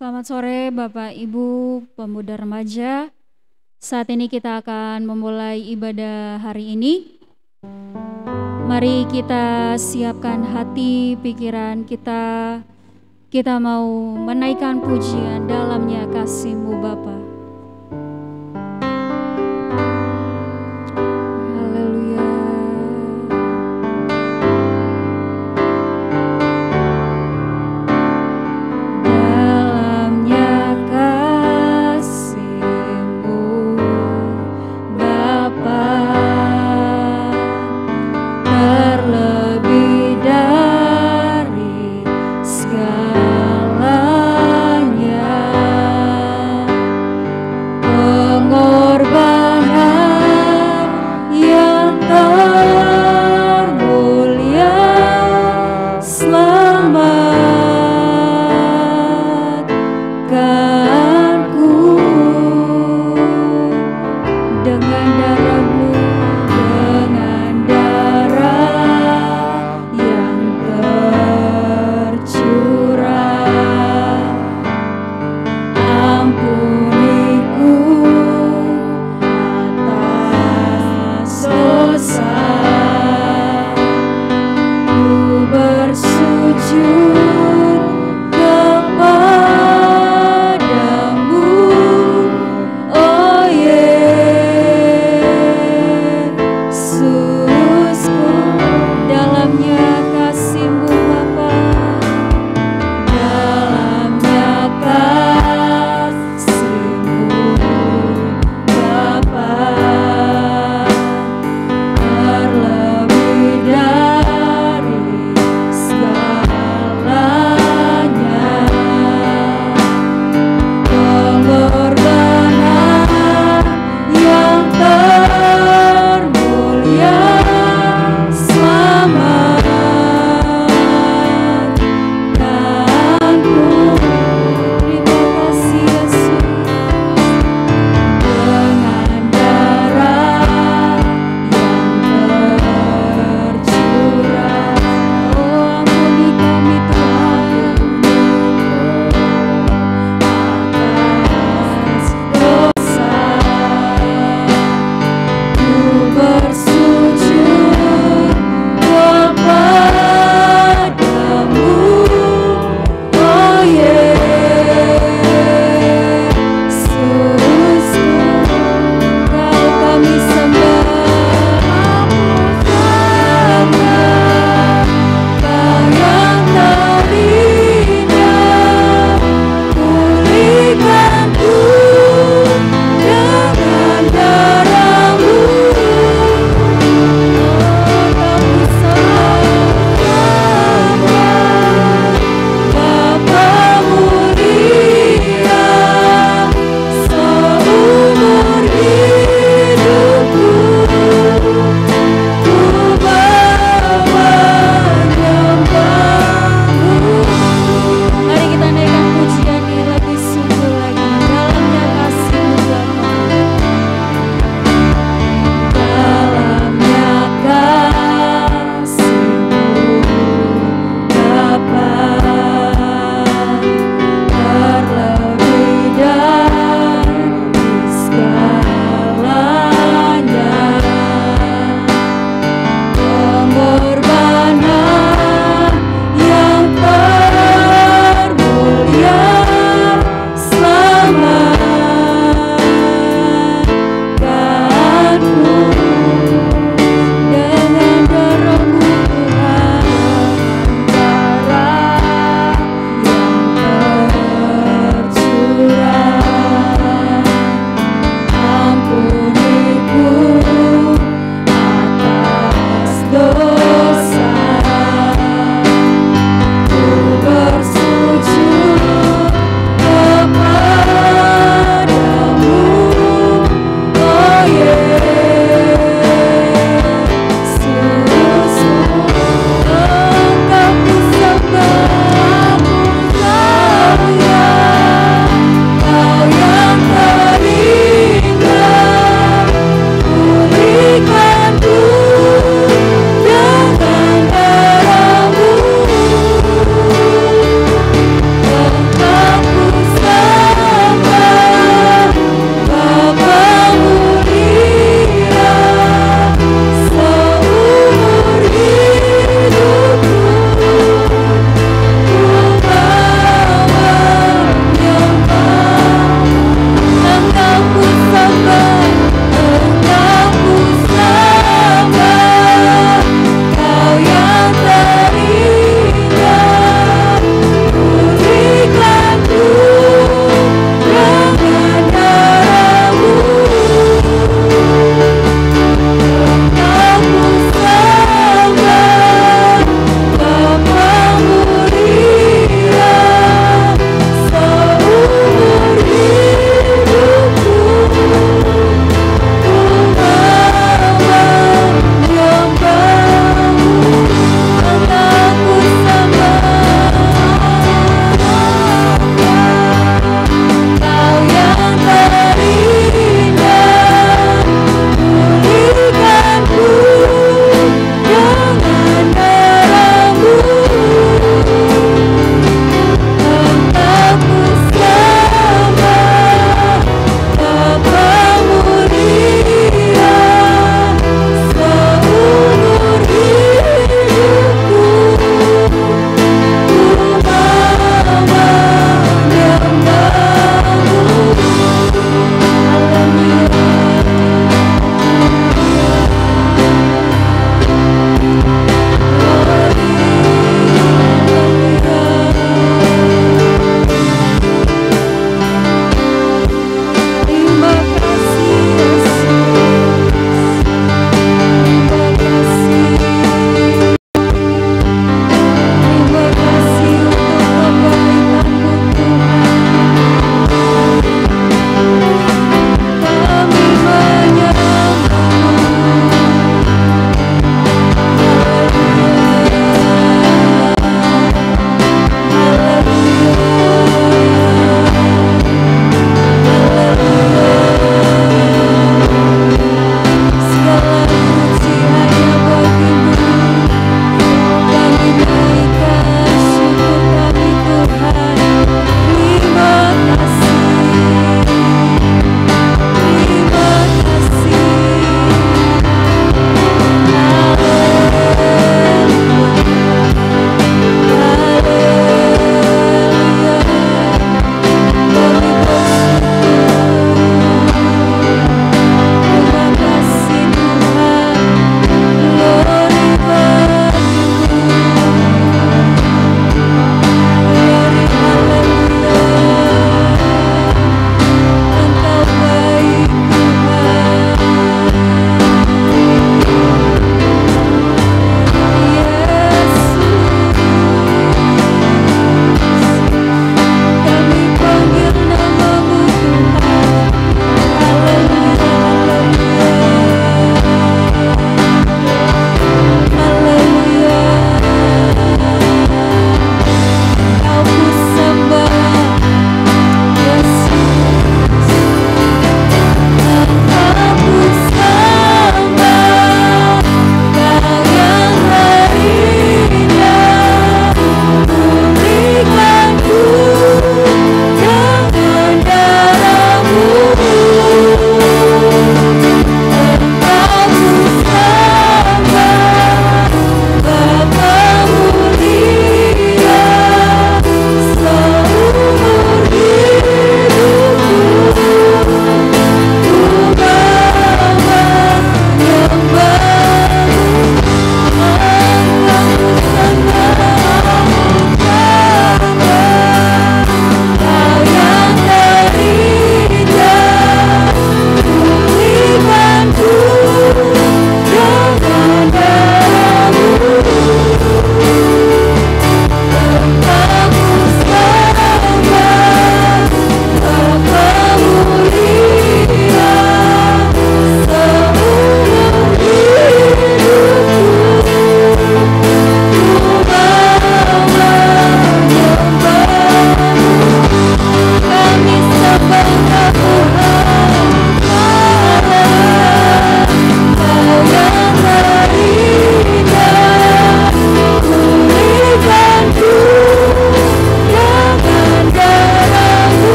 Selamat sore Bapak Ibu pemuda remaja. Saat ini kita akan memulai ibadah hari ini. Mari kita siapkan hati, pikiran kita. Kita mau menaikkan pujian dalamnya kasih-Mu Bapa. Kepadamu, oh Yesus.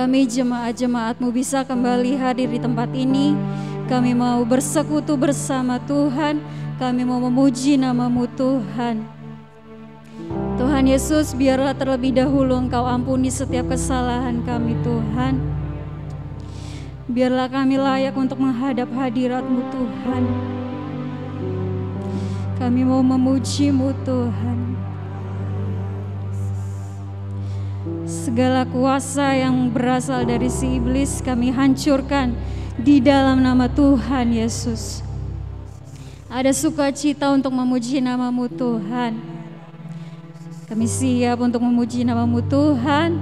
Kami jemaat-jemaat-Mu bisa kembali hadir di tempat ini. Kami mau bersekutu bersama Tuhan. Kami mau memuji nama-Mu Tuhan. Tuhan Yesus, biarlah terlebih dahulu Engkau ampuni setiap kesalahan kami Tuhan. Biarlah kami layak untuk menghadap hadirat-Mu Tuhan. Kami mau memuji-Mu Tuhan. Segala kuasa yang berasal dari si iblis kami hancurkan di dalam nama Tuhan Yesus. Ada sukacita untuk memuji nama-Mu Tuhan. Kami siap untuk memuji nama-Mu Tuhan.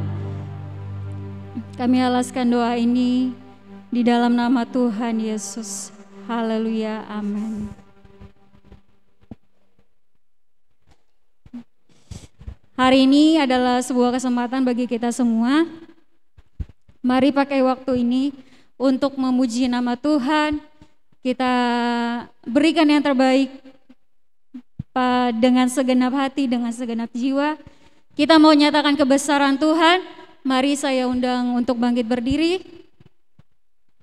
Kami alaskan doa ini di dalam nama Tuhan Yesus. Haleluya, amin. Hari ini adalah sebuah kesempatan bagi kita semua. Mari pakai waktu ini untuk memuji nama Tuhan. Kita berikan yang terbaik dengan segenap hati, dengan segenap jiwa. Kita mau nyatakan kebesaran Tuhan. Mari saya undang untuk bangkit berdiri.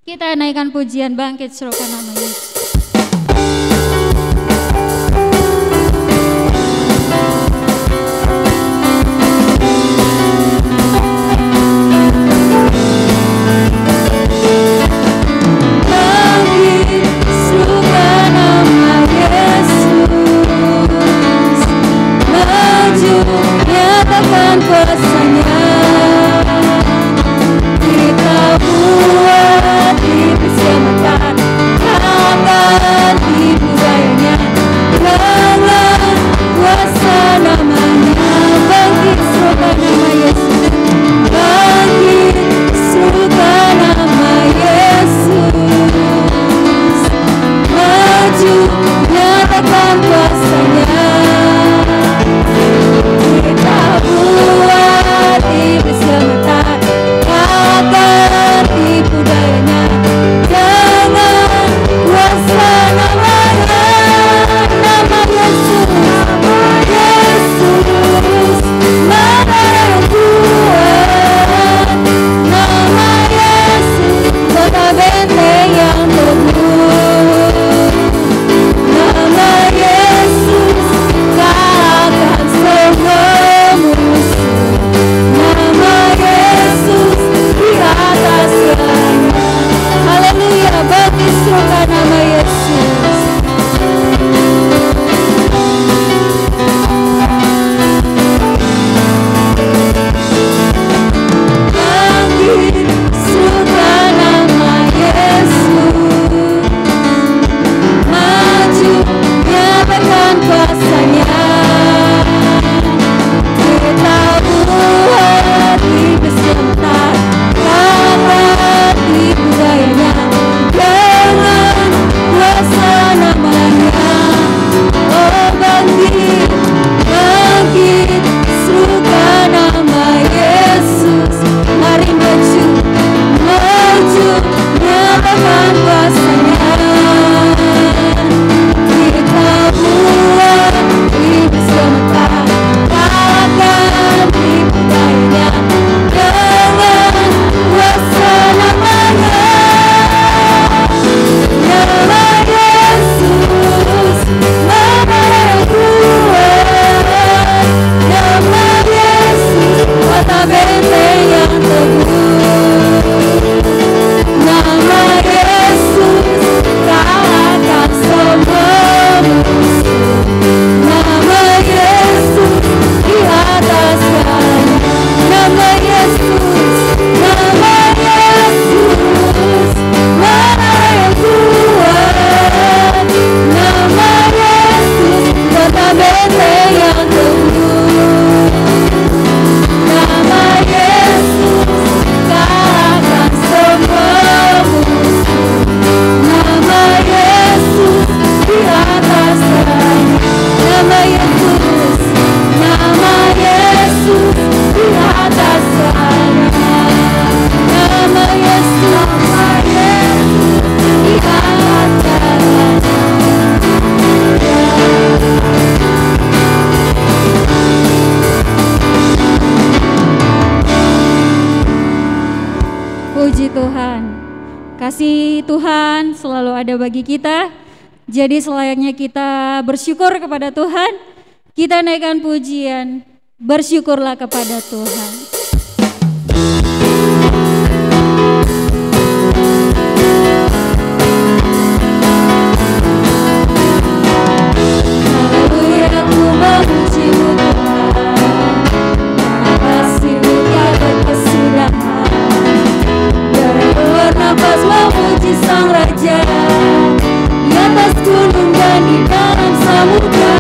Kita naikkan pujian bangkit serukan nama Yesus. Kasih Tuhan selalu ada bagi kita. Jadi selayaknya kita bersyukur kepada Tuhan. Kita naikkan pujian, bersyukurlah kepada Tuhan. Haleluya, ku memuji-Mu Tuhan. Karena kasih-Mu tiada kesudahan. Dari bernafas memuji Sang Raja, di atas gunung dan di dalam samudra.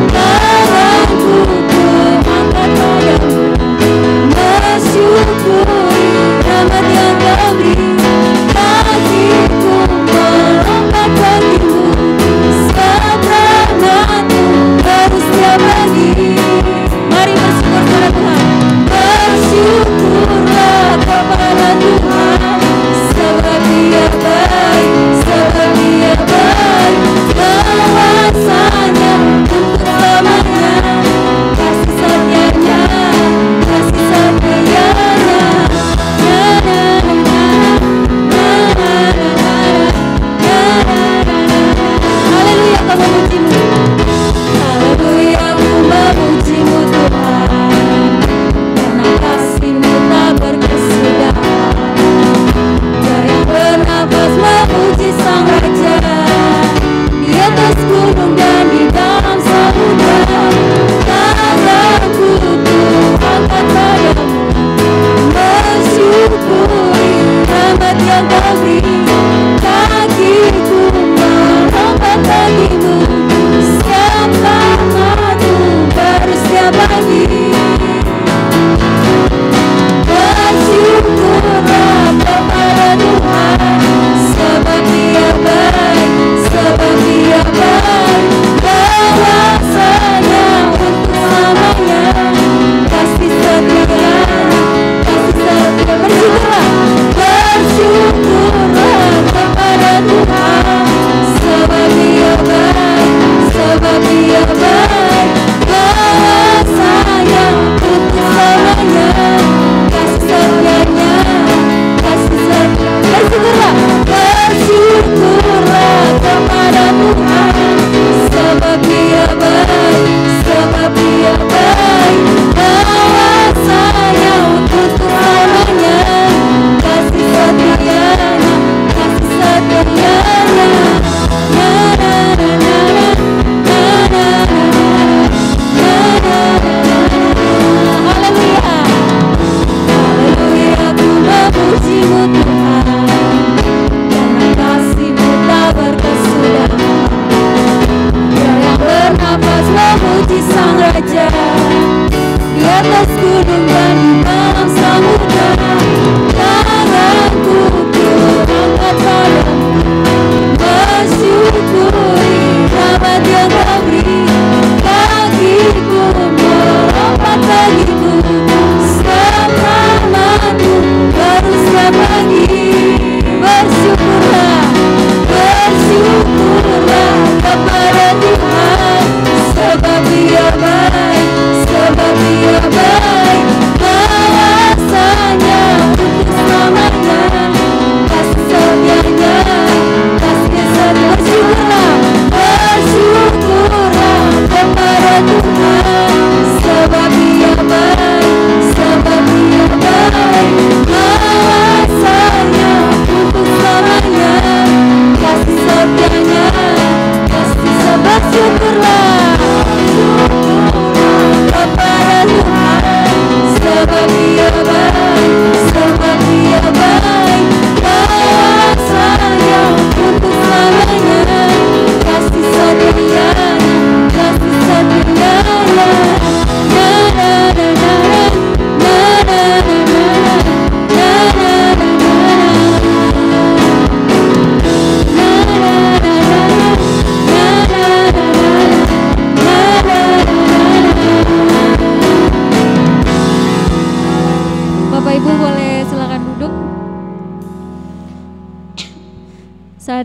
Tanganku ku angkat padamu,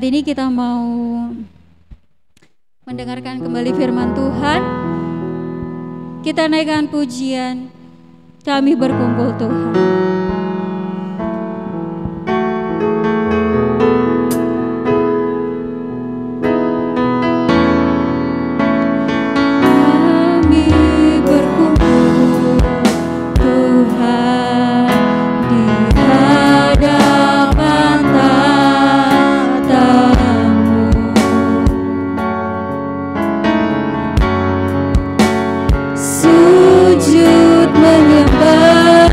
Saat ini kita mau mendengarkan kembali firman Tuhan. Kita naikkan pujian, kami berkumpul Tuhan. Sujud menyembah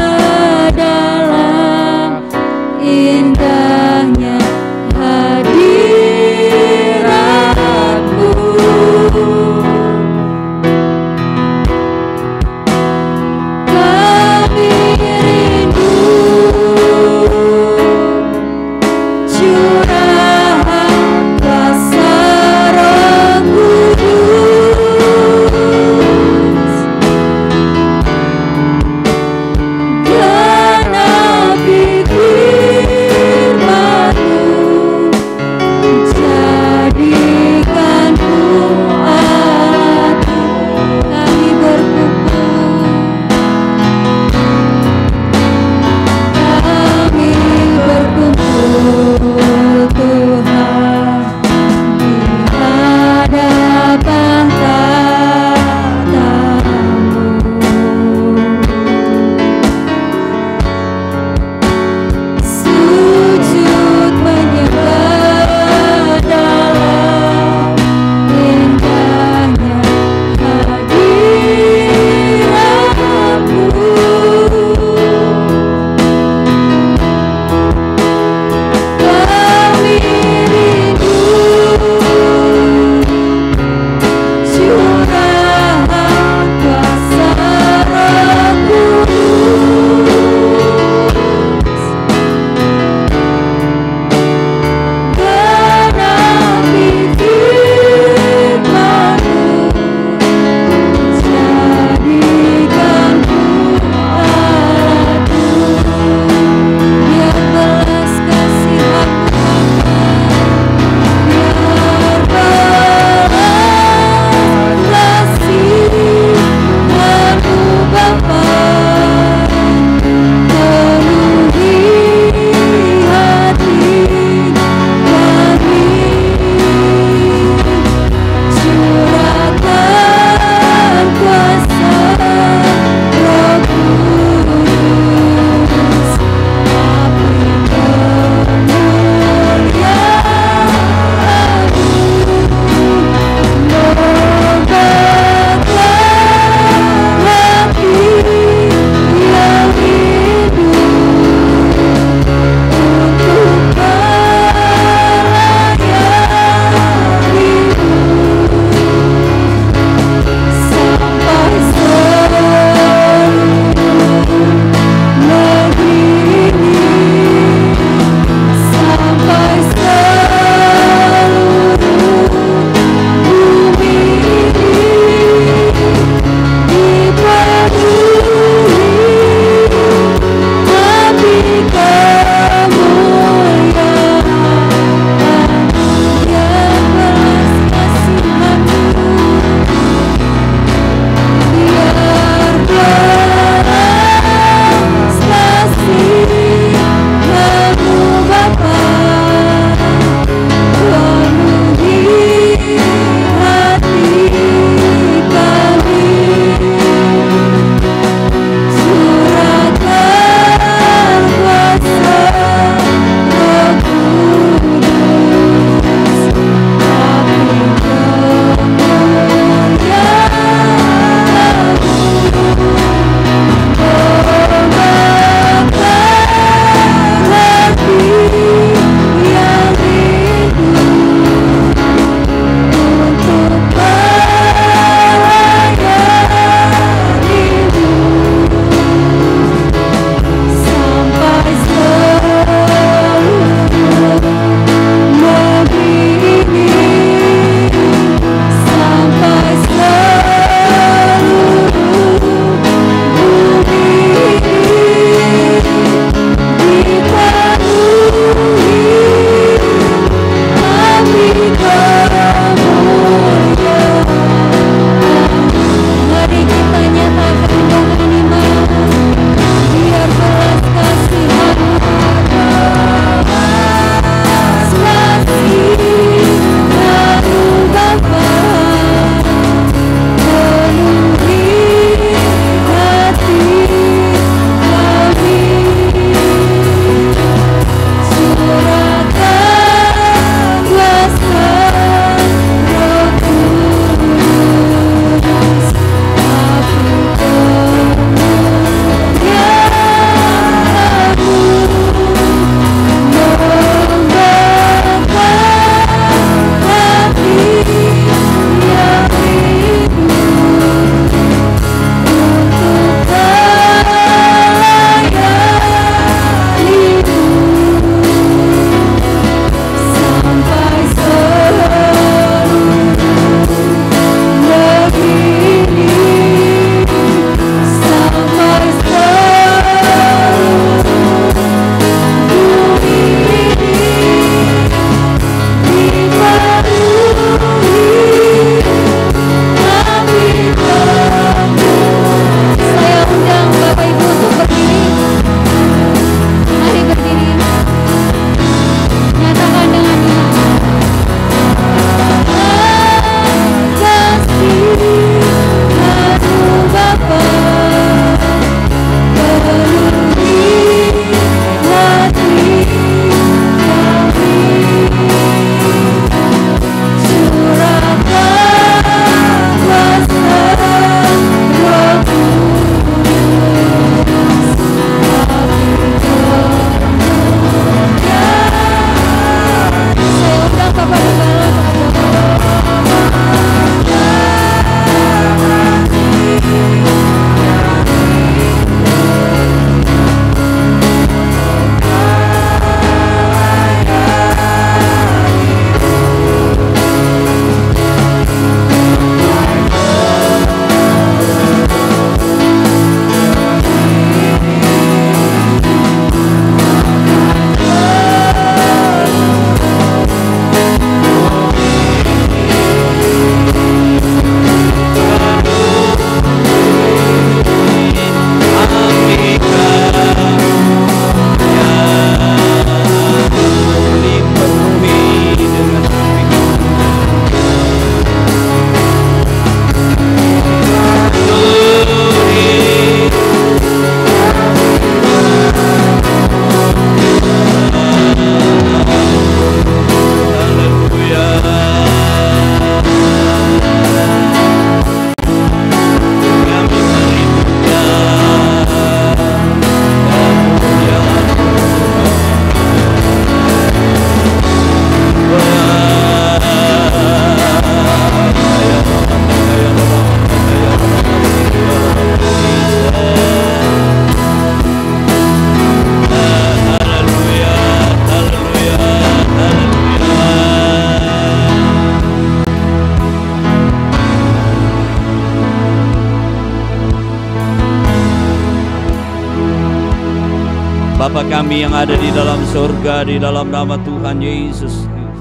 Bapa kami yang ada di dalam surga, di dalam nama Tuhan Yesus Kristus,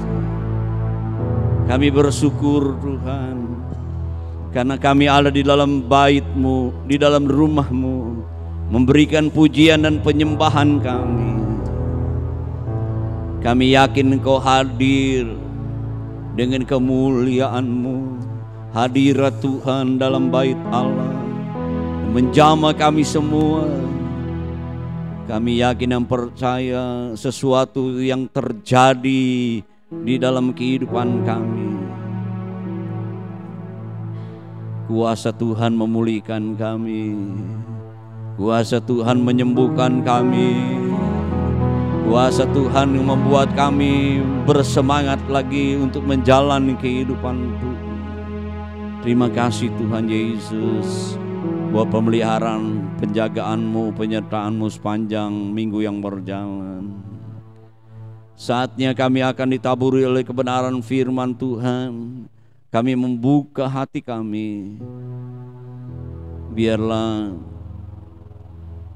kami bersyukur Tuhan, karena kami ada di dalam bait-Mu, di dalam rumah-Mu, memberikan pujian dan penyembahan kami. Kami yakin Engkau hadir dengan kemuliaan-Mu, hadirat Tuhan dalam bait Allah, menjamah kami semua. Kami yakin dan percaya sesuatu yang terjadi di dalam kehidupan kami. Kuasa Tuhan memulihkan kami, kuasa Tuhan menyembuhkan kami, kuasa Tuhan yang membuat kami bersemangat lagi untuk menjalani kehidupan Tuhan. Terima kasih Tuhan Yesus buat pemeliharaan, penjagaan-Mu, penyertaan-Mu sepanjang minggu yang berjalan. Saatnya kami akan ditaburi oleh kebenaran firman Tuhan. Kami membuka hati kami. Biarlah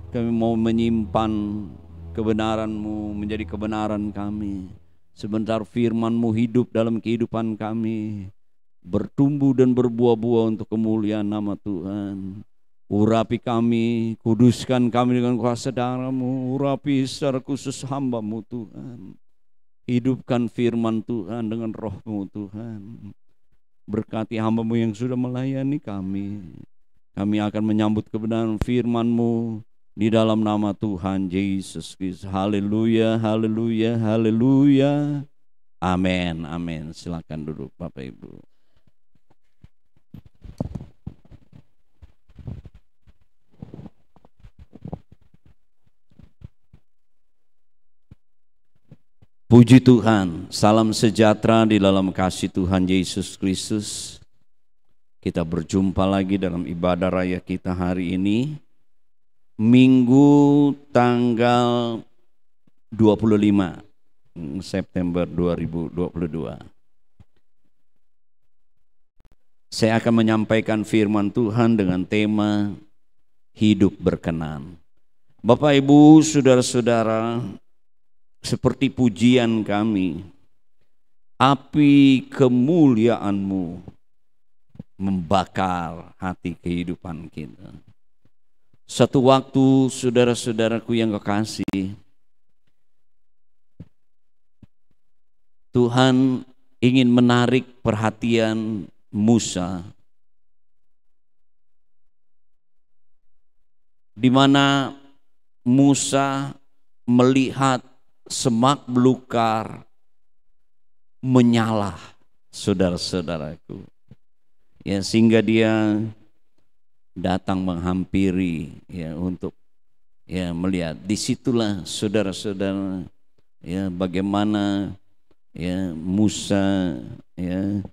kami mau menyimpan kebenaran-Mu menjadi kebenaran kami. Sebentar firman-Mu hidup dalam kehidupan kami, bertumbuh dan berbuah-buah untuk kemuliaan nama Tuhan. Urapi kami, kuduskan kami dengan kuasa darah-Mu. Urapi secara khusus hamba-Mu Tuhan. Hidupkan firman Tuhan dengan roh-Mu Tuhan. Berkati hamba-Mu yang sudah melayani kami. Kami akan menyambut kebenaran firman-Mu di dalam nama Tuhan Yesus Kristus. Haleluya, haleluya, haleluya. Amin, amin. Silakan duduk Bapak Ibu. Puji Tuhan, salam sejahtera di dalam kasih Tuhan Yesus Kristus. Kita berjumpa lagi dalam ibadah raya kita hari ini, Minggu tanggal 25 September 2022. Saya akan menyampaikan firman Tuhan dengan tema hidup berkenan. Bapak Ibu, saudara-saudara, seperti pujian kami, api kemuliaan-Mu membakar hati kehidupan kita. Satu waktu, saudara-saudaraku yang kekasih, Tuhan ingin menarik perhatian Musa, di mana Musa melihat semak belukar menyala, saudara-saudaraku, ya, sehingga dia datang menghampiri, ya, untuk, ya, melihat. Disitulah saudara-saudara, ya, bagaimana, ya, Musa, ya,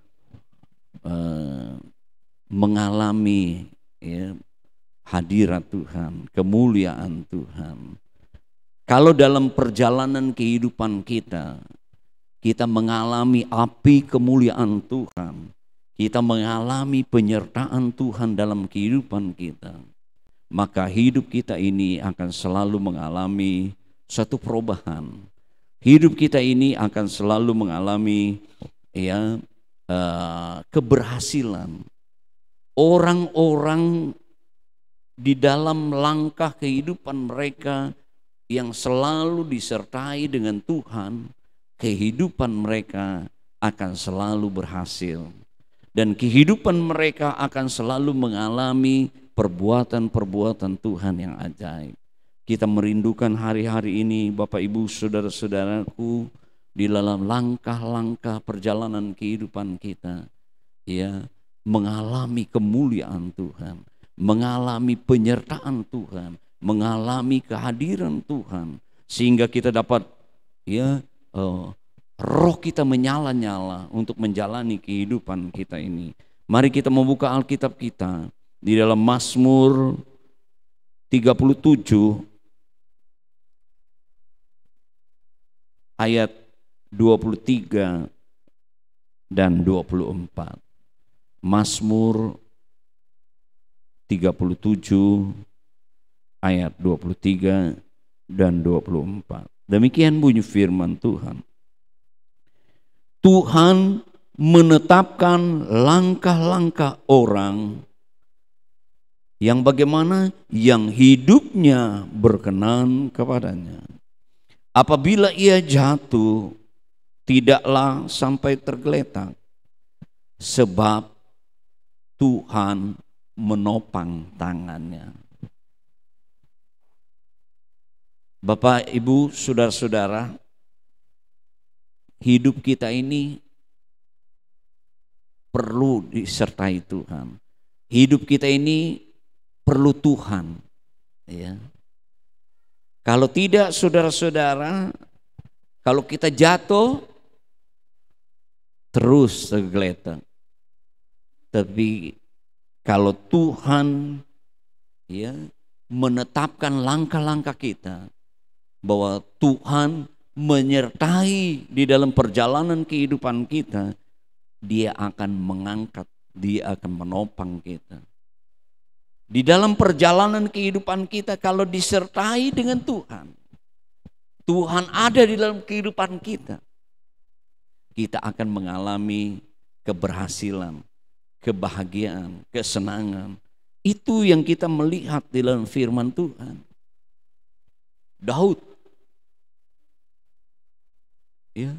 mengalami, ya, hadirat Tuhan, kemuliaan Tuhan. Kalau dalam perjalanan kehidupan kita, kita mengalami api kemuliaan Tuhan, kita mengalami penyertaan Tuhan dalam kehidupan kita, maka hidup kita ini akan selalu mengalami satu perubahan. Hidup kita ini akan selalu mengalami, ya, keberhasilan. Orang-orang di dalam langkah kehidupan mereka yang selalu disertai dengan Tuhan, kehidupan mereka akan selalu berhasil. Dan kehidupan mereka akan selalu mengalami perbuatan-perbuatan Tuhan yang ajaib. Kita merindukan hari-hari ini, Bapak Ibu, saudara-saudaraku, di dalam langkah-langkah perjalanan kehidupan kita, ya, mengalami kemuliaan Tuhan, mengalami penyertaan Tuhan, mengalami kehadiran Tuhan, sehingga kita dapat, ya, roh kita menyala-nyala untuk menjalani kehidupan kita ini. Mari kita membuka Alkitab kita di dalam Mazmur 37 ayat 23 dan 24. Mazmur 37 ayat 23 dan 24. Demikian bunyi firman Tuhan. Tuhan menetapkan langkah-langkah orang yang bagaimana, yang hidupnya berkenan kepadanya. Apabila ia jatuh, tidaklah sampai tergeletak, sebab Tuhan menopang tangannya. Bapak, Ibu, saudara-saudara, hidup kita ini perlu disertai Tuhan. Hidup kita ini perlu Tuhan. Ya. Kalau tidak, saudara-saudara, kalau kita jatuh terus tergeletak. Tapi kalau Tuhan ya menetapkan langkah-langkah kita, bahwa Tuhan menyertai di dalam perjalanan kehidupan kita, Dia akan mengangkat, Dia akan menopang kita. Di dalam perjalanan kehidupan kita, kalau disertai dengan Tuhan, Tuhan ada di dalam kehidupan kita, kita akan mengalami keberhasilan, kebahagiaan, kesenangan. Itu yang kita melihat di dalam firman Tuhan. Daud, ya,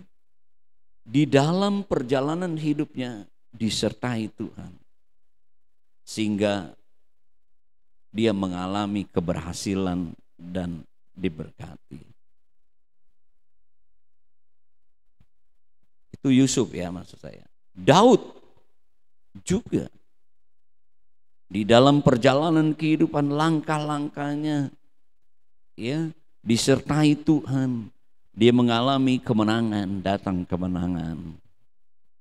di dalam perjalanan hidupnya disertai Tuhan, sehingga dia mengalami keberhasilan dan diberkati. Itu Yusuf ya, maksud saya. Daud juga di dalam perjalanan kehidupan, langkah-langkahnya ya disertai Tuhan. Dia mengalami kemenangan, datang kemenangan.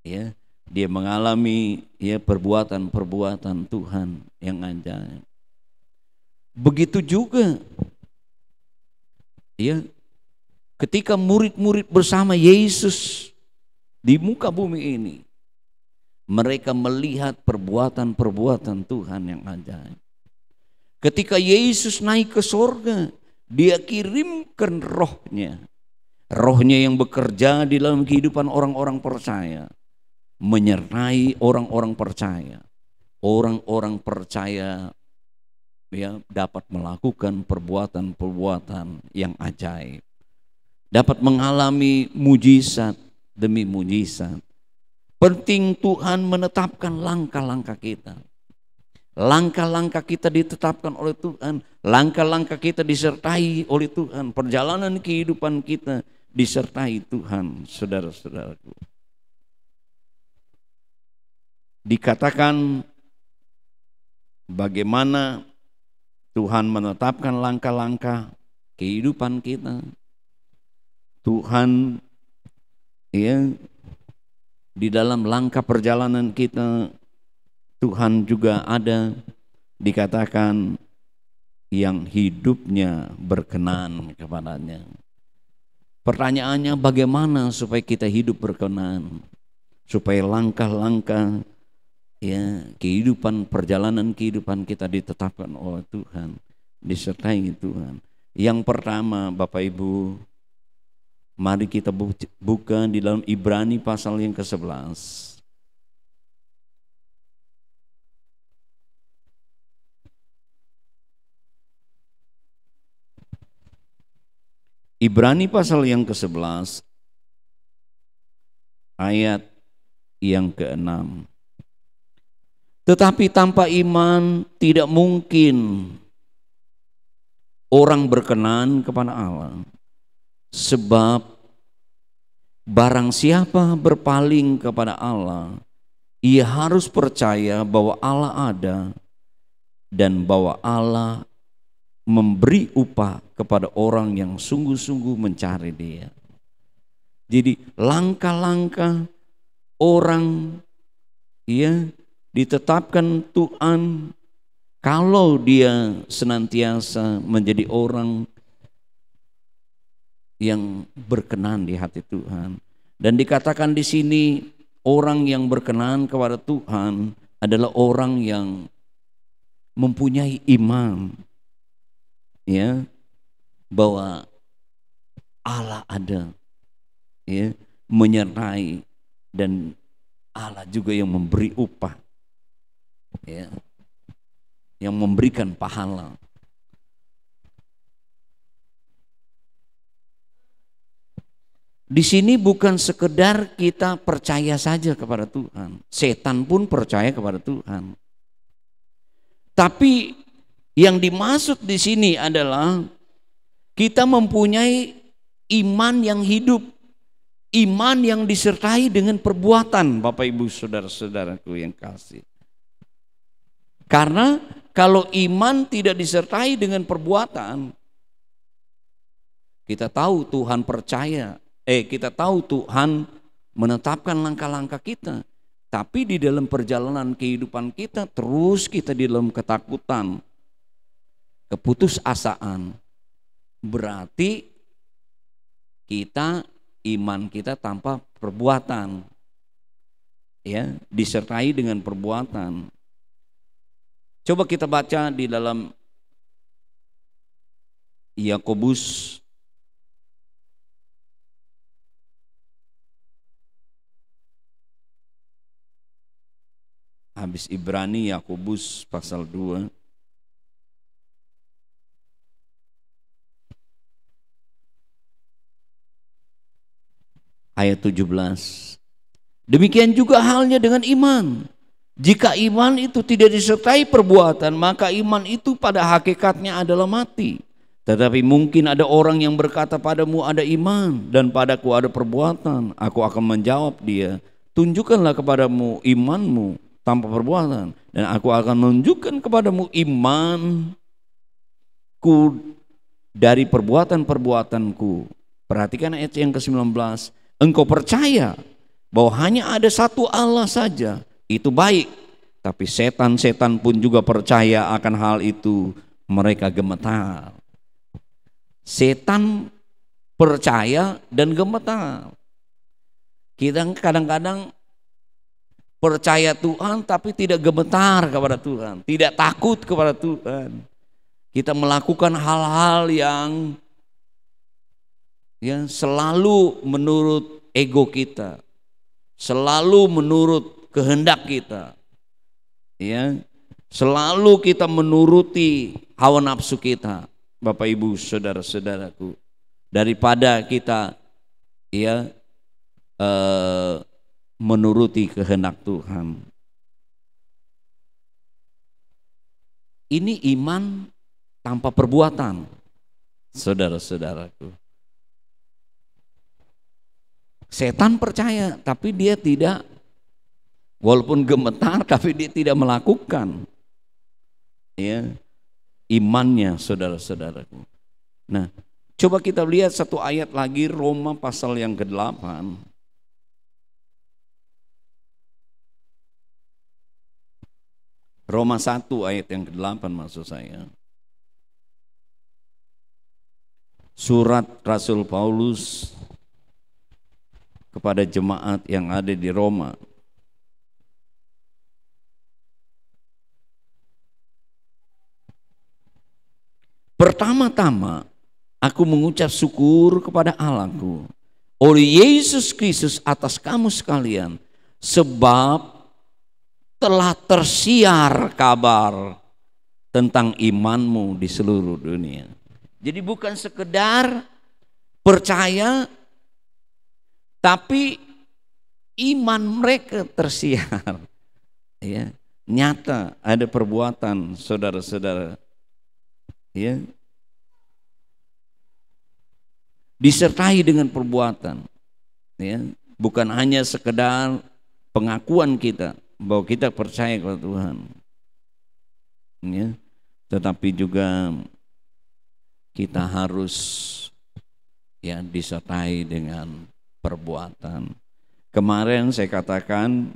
Ya, dia mengalami ya perbuatan-perbuatan Tuhan yang ajaib. Begitu juga ya ketika murid-murid bersama Yesus di muka bumi ini, mereka melihat perbuatan-perbuatan Tuhan yang ajaib. Ketika Yesus naik ke sorga, Dia kirimkan rohnya. Rohnya yang bekerja di dalam kehidupan orang-orang percaya, menyertai orang-orang percaya. Orang-orang percaya ya dapat melakukan perbuatan-perbuatan yang ajaib. Dapat mengalami mujizat demi mujizat. Penting Tuhan menetapkan langkah-langkah kita. Langkah-langkah kita ditetapkan oleh Tuhan. Langkah-langkah kita disertai oleh Tuhan. Perjalanan kehidupan kita disertai Tuhan, saudara-saudaraku. Dikatakan bagaimana Tuhan menetapkan langkah-langkah kehidupan kita. Tuhan ya di dalam langkah perjalanan kita, Tuhan juga ada, dikatakan yang hidupnya berkenan kepadanya. Pertanyaannya, bagaimana supaya kita hidup berkenan? Supaya langkah-langkah ya kehidupan, perjalanan kehidupan kita ditetapkan oleh Tuhan, disertai Tuhan. Yang pertama, Bapak Ibu, mari kita buka di dalam Ibrani pasal yang ke-11. Ibrani pasal yang ke-11 ayat yang ke-6. Tetapi tanpa iman tidak mungkin orang berkenan kepada Allah. Sebab barang siapa berpaling kepada Allah, ia harus percaya bahwa Allah ada dan bahwa Allah memberi upah kepada orang yang sungguh-sungguh mencari Dia. Jadi langkah-langkah orang ya ditetapkan Tuhan kalau dia senantiasa menjadi orang yang berkenan di hati Tuhan. Dan dikatakan di sini orang yang berkenan kepada Tuhan adalah orang yang mempunyai iman. Ya. bahwa Allah ada, ya, menyertai, dan Allah juga yang memberi upah, ya, yang memberikan pahala. Di sini bukan sekedar kita percaya saja kepada Tuhan, setan pun percaya kepada Tuhan. Tapi yang dimaksud di sini adalah kita mempunyai iman yang hidup, iman yang disertai dengan perbuatan, Bapak Ibu saudara-saudaraku yang kasih. Karena kalau iman tidak disertai dengan perbuatan, kita tahu Tuhan kita tahu Tuhan menetapkan langkah-langkah kita, tapi di dalam perjalanan kehidupan kita terus kita di dalam ketakutan, keputusasaan, berarti iman kita tanpa perbuatan, ya, disertai dengan perbuatan. Coba kita baca di dalam Yakobus habis Ibrani, Yakobus pasal 2 ayat 17. Demikian juga halnya dengan iman. Jika iman itu tidak disertai perbuatan, maka iman itu pada hakikatnya adalah mati. Tetapi mungkin ada orang yang berkata padamu ada iman dan padaku ada perbuatan. Aku akan menjawab dia, tunjukkanlah kepadamu imanmu tanpa perbuatan, dan aku akan menunjukkan kepadamu imanku dari perbuatan-perbuatanku. Perhatikan ayat yang ke-19. Engkau percaya bahwa hanya ada satu Allah saja, itu baik. Tapi setan-setan pun juga percaya akan hal itu, mereka gemetar. Setan percaya dan gemetar. Kita kadang-kadang percaya Tuhan tapi tidak gemetar kepada Tuhan, tidak takut kepada Tuhan. Kita melakukan hal-hal yang selalu menurut ego kita, selalu menurut kehendak kita, ya, selalu kita menuruti hawa nafsu kita, Bapak Ibu saudara-saudaraku, daripada kita menuruti kehendak Tuhan. Ini iman tanpa perbuatan, saudara-saudaraku. Setan percaya tapi dia tidak, walaupun gemetar tapi dia tidak melakukan, ya, imannya, saudara-saudaraku. Nah, coba kita lihat satu ayat lagi, Roma pasal yang ke-8. Roma 1 ayat yang ke-8 maksud saya. Surat Rasul Paulus kepada jemaat yang ada di Roma. Pertama-tama aku mengucap syukur kepada Allahku oleh Yesus Kristus atas kamu sekalian, sebab telah tersiar kabar tentang imanmu di seluruh dunia. Jadi bukan sekedar percaya, tapi iman mereka tersiar, ya, nyata, ada perbuatan, saudara-saudara, ya, disertai dengan perbuatan, ya, bukan hanya sekedar pengakuan kita bahwa kita percaya kepada Tuhan, ya, tetapi juga kita harus, ya, disertai dengan perbuatan. Kemarin saya katakan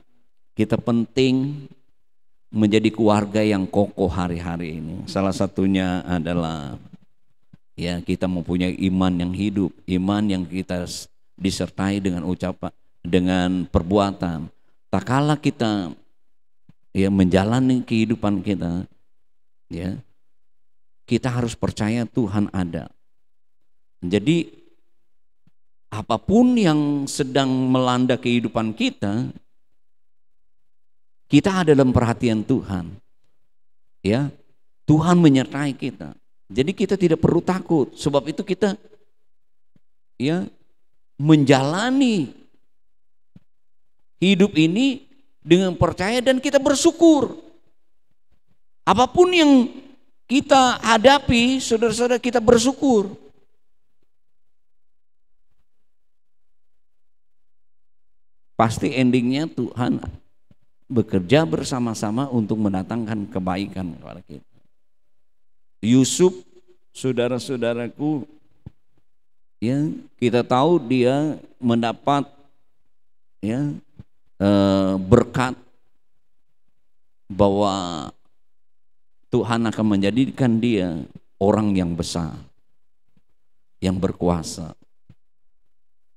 kita penting menjadi keluarga yang kokoh hari-hari ini. Salah satunya adalah, ya, kita mempunyai iman yang hidup, iman yang kita disertai dengan ucapan, dengan perbuatan. Tak kala kita, ya, menjalani kehidupan kita, ya, kita harus percaya Tuhan ada, Jadi apapun yang sedang melanda kehidupan kita, kita ada dalam perhatian Tuhan. Ya, Tuhan menyertai kita. Jadi kita tidak perlu takut. Sebab itu kita ya menjalani hidup ini dengan percaya dan kita bersyukur. Apapun yang kita hadapi, saudara-saudara, kita bersyukur. Pasti endingnya Tuhan bekerja bersama-sama untuk mendatangkan kebaikan kepada kita. Yusuf, saudara-saudaraku, ya kita tahu dia mendapat ya berkat bahwa Tuhan akan menjadikan dia orang yang besar, yang berkuasa.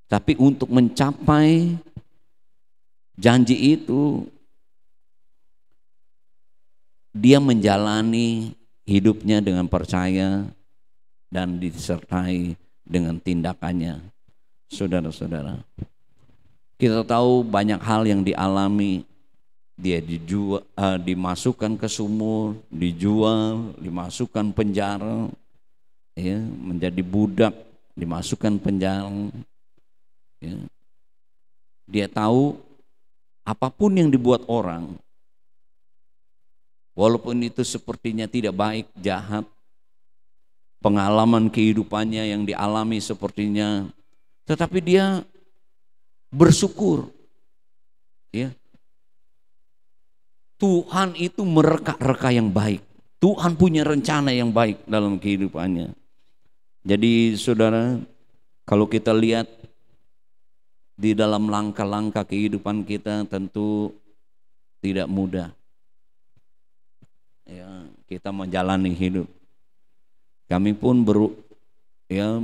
Tapi untuk mencapai janji itu, dia menjalani hidupnya dengan percaya dan disertai dengan tindakannya. Saudara-saudara, kita tahu banyak hal yang dialami. Dia dijual, dimasukkan ke sumur, dijual, dimasukkan penjara, ya, menjadi budak, dimasukkan penjara. Ya. Dia tahu apapun yang dibuat orang, walaupun itu sepertinya tidak baik, jahat, pengalaman kehidupannya yang dialami sepertinya, tetapi dia bersyukur. Ya. Tuhan itu mereka-reka yang baik. Tuhan punya rencana yang baik dalam kehidupannya. Jadi saudara, kalau kita lihat di dalam langkah-langkah kehidupan kita tentu tidak mudah. Ya, kita menjalani hidup. Kami pun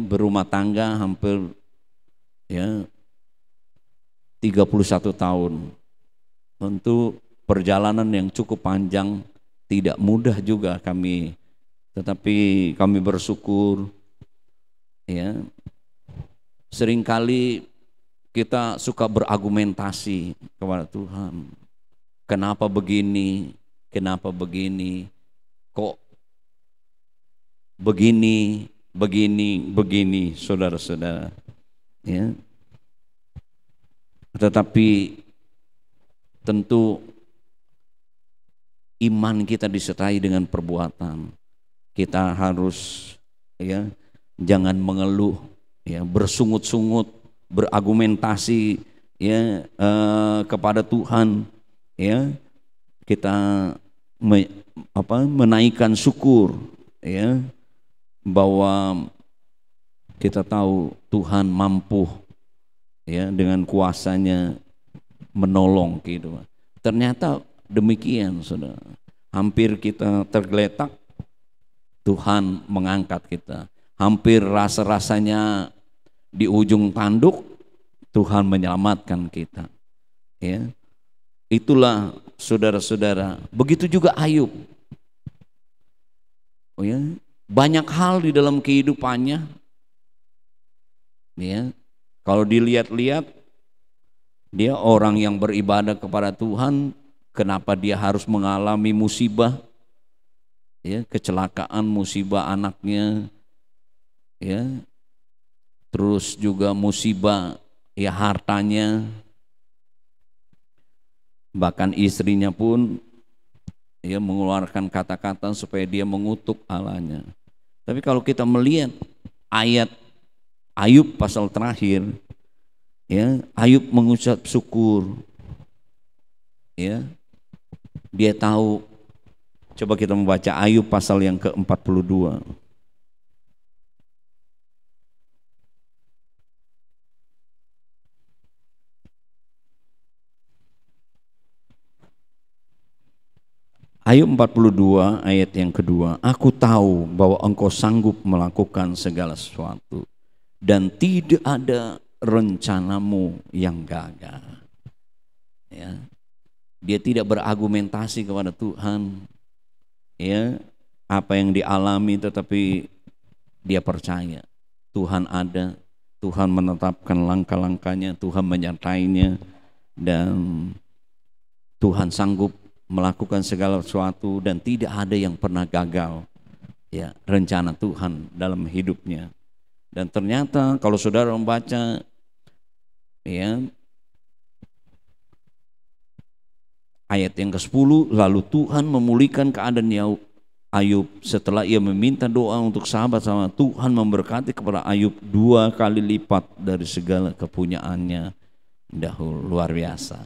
berumah tangga hampir 31 tahun. Tentu perjalanan yang cukup panjang, tidak mudah juga kami, tetapi kami bersyukur. Ya, seringkali kita suka berargumentasi kepada Tuhan. Kenapa begini? Kenapa begini? Kok begini, saudara-saudara. Ya. Tetapi tentu iman kita disertai dengan perbuatan. Kita harus jangan mengeluh, bersungut-sungut, berargumentasi kepada Tuhan. Kita menaikkan syukur, bahwa kita tahu Tuhan mampu dengan kuasanya menolong kehidupan. Ternyata demikian, saudara. Hampir kita tergeletak, Tuhan mengangkat kita. Hampir rasa-rasanya di ujung tanduk, Tuhan menyelamatkan kita. Ya. Itulah saudara-saudara. Begitu juga Ayub. Banyak hal di dalam kehidupannya. Ya. Kalau dilihat-lihat, dia orang yang beribadah kepada Tuhan. Kenapa dia harus mengalami musibah? Kecelakaan, musibah anaknya, terus juga musibah hartanya, bahkan istrinya pun mengeluarkan kata-kata supaya dia mengutuk Allahnya. Tapi kalau kita melihat ayat Ayub pasal terakhir, Ayub mengucap syukur. Dia tahu. Coba kita membaca Ayub pasal yang ke-42. Ayub 42 ayat yang kedua. Aku tahu bahwa engkau sanggup melakukan segala sesuatu dan tidak ada rencanamu yang gagal. Dia tidak berargumentasi kepada Tuhan. Apa yang dialami, tetapi dia percaya Tuhan ada, Tuhan menetapkan langkah-langkahnya, Tuhan menyertainya, dan Tuhan sanggup melakukan segala sesuatu dan tidak ada yang pernah gagal ya rencana Tuhan dalam hidupnya. Dan ternyata kalau saudara membaca ya ayat yang ke-10, lalu Tuhan memulihkan keadaan Ayub setelah ia meminta doa untuk sahabat sama Tuhan memberkati kepada Ayub 2 kali lipat dari segala kepunyaannya dahulu. Luar biasa.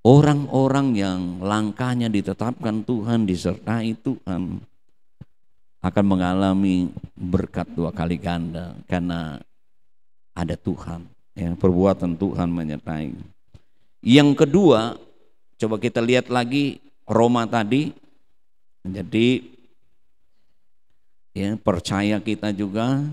Orang-orang yang langkahnya ditetapkan Tuhan, disertai Tuhan, akan mengalami berkat 2 kali ganda karena ada Tuhan, ya, perbuatan Tuhan menyertai. Yang kedua, coba kita lihat lagi Roma tadi. Jadi ya, percaya kita juga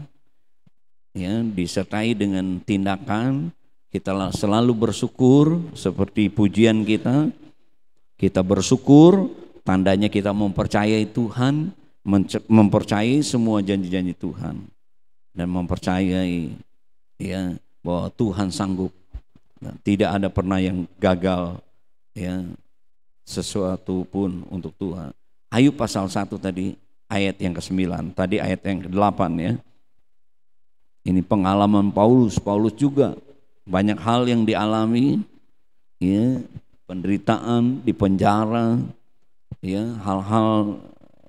ya disertai dengan tindakan. Kita selalu bersyukur seperti pujian kita bersyukur, tandanya kita mempercayai Tuhan, mempercayai semua janji-janji Tuhan, dan mempercayai ya bahwa Tuhan sanggup. Tidak ada pernah yang gagal ya sesuatu pun untuk Tuhan. Ayub pasal 1 tadi ayat yang ke-9, tadi ayat yang ke-8 ya. Ini pengalaman Paulus juga banyak hal yang dialami ya, penderitaan, di penjara ya, hal-hal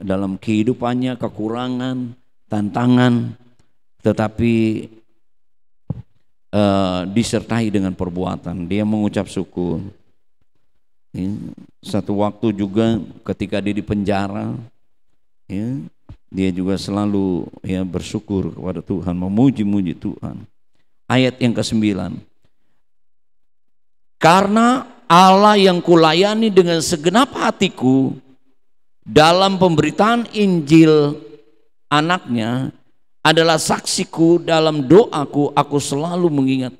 dalam kehidupannya, kekurangan, tantangan, tetapi disertai dengan perbuatan. Dia mengucap syukur. Ya, satu waktu juga ketika dia di penjara, ya, dia juga selalu ya bersyukur kepada Tuhan, memuji-muji Tuhan. Ayat yang ke-9. Karena Allah yang kulayani dengan segenap hatiku dalam pemberitaan Injil anaknya adalah saksiku dalam doaku, aku selalu mengingat.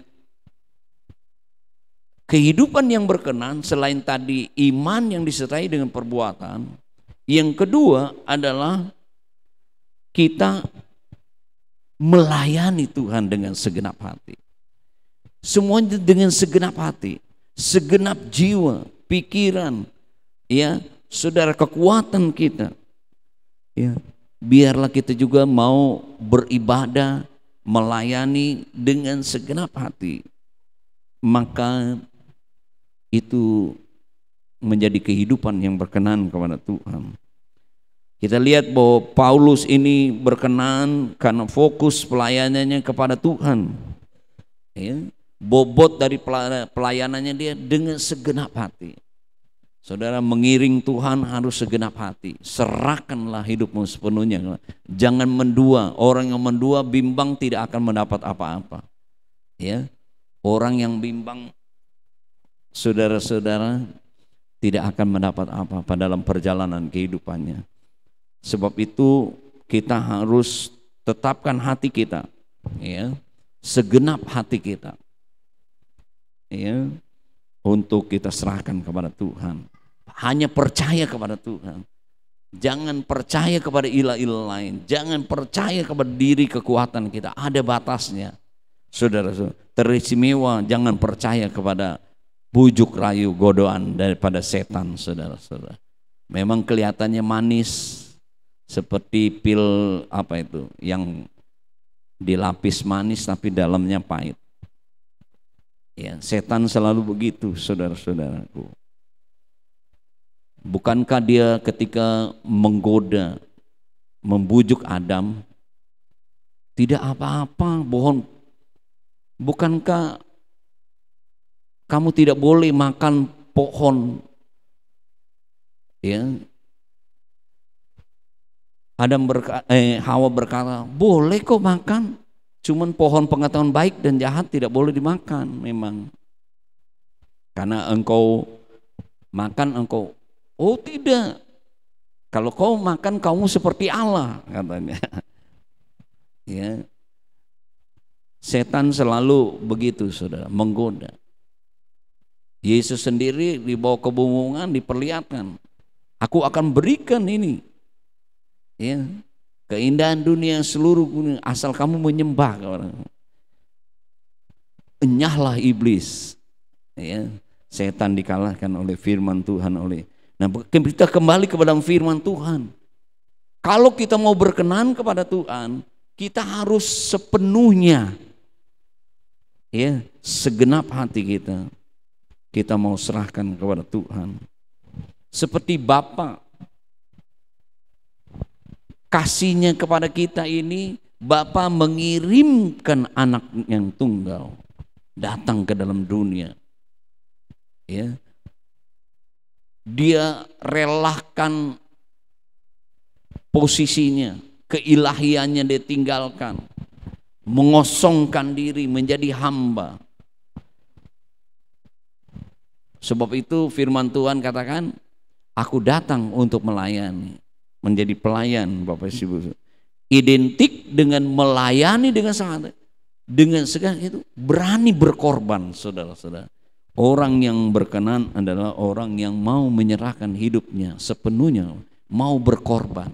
Kehidupan yang berkenan selain tadi iman yang disertai dengan perbuatan, yang kedua adalah kita melayani Tuhan dengan segenap hati. Semuanya dengan segenap hati, segenap jiwa, pikiran, ya, saudara, kekuatan kita. Ya, biarlah kita juga mau beribadah, melayani dengan segenap hati. Maka itu menjadi kehidupan yang berkenan kepada Tuhan. Kita lihat bahwa Paulus ini berkenan karena fokus pelayanannya kepada Tuhan. Ya, bobot dari pelayanannya dia dengan segenap hati. Saudara, mengiring Tuhan harus segenap hati. Serahkanlah hidupmu sepenuhnya. Jangan mendua. Orang yang mendua bimbang tidak akan mendapat apa-apa. Ya, orang yang bimbang, saudara-saudara, tidak akan mendapat apa-apa dalam perjalanan kehidupannya. Sebab itu kita harus tetapkan hati kita, ya, segenap hati kita, ya, untuk kita serahkan kepada Tuhan. Hanya percaya kepada Tuhan. Jangan percaya kepada ilah-ilah lain. Jangan percaya kepada diri kekuatan kita. Ada batasnya. Saudara-saudara, teristimewa jangan percaya kepada bujuk rayu godaan daripada setan, saudara-saudara. Memang kelihatannya manis, seperti pil apa itu yang dilapis manis tapi dalamnya pahit. Ya, setan selalu begitu, saudara-saudaraku. Bukankah dia ketika menggoda, membujuk Adam, tidak apa-apa, bohong. Bukankah kamu tidak boleh makan pohon, ya? Hawa berkata, boleh kok makan, cuman pohon pengetahuan baik dan jahat tidak boleh dimakan memang. Karena engkau makan engkau, oh tidak, kalau kau makan kamu seperti Allah, katanya. Ya, setan selalu begitu, saudara, menggoda. Yesus sendiri dibawa kebingungan, diperlihatkan, aku akan berikan ini, ya, Keindahan dunia, seluruh dunia, asal kamu menyembah kepada Allah. Enyahlah iblis. Ya, setan dikalahkan oleh firman Tuhan Nah, kita kembali kepada firman Tuhan. Kalau kita mau berkenan kepada Tuhan, kita harus sepenuhnya, ya, segenap hati kita mau serahkan kepada Tuhan. Seperti Bapa kasihnya kepada kita ini, Bapa mengirimkan anak yang tunggal datang ke dalam dunia. Ya. Dia relakan posisinya, keilahiannya dia tinggalkan, mengosongkan diri menjadi hamba. Sebab itu firman Tuhan katakan, aku datang untuk melayani. Menjadi pelayan, Bapak Ibu. Identik dengan melayani dengan sangat, dengan segala itu berani berkorban, saudara-saudara. Orang yang berkenan adalah orang yang mau menyerahkan hidupnya sepenuhnya, mau berkorban,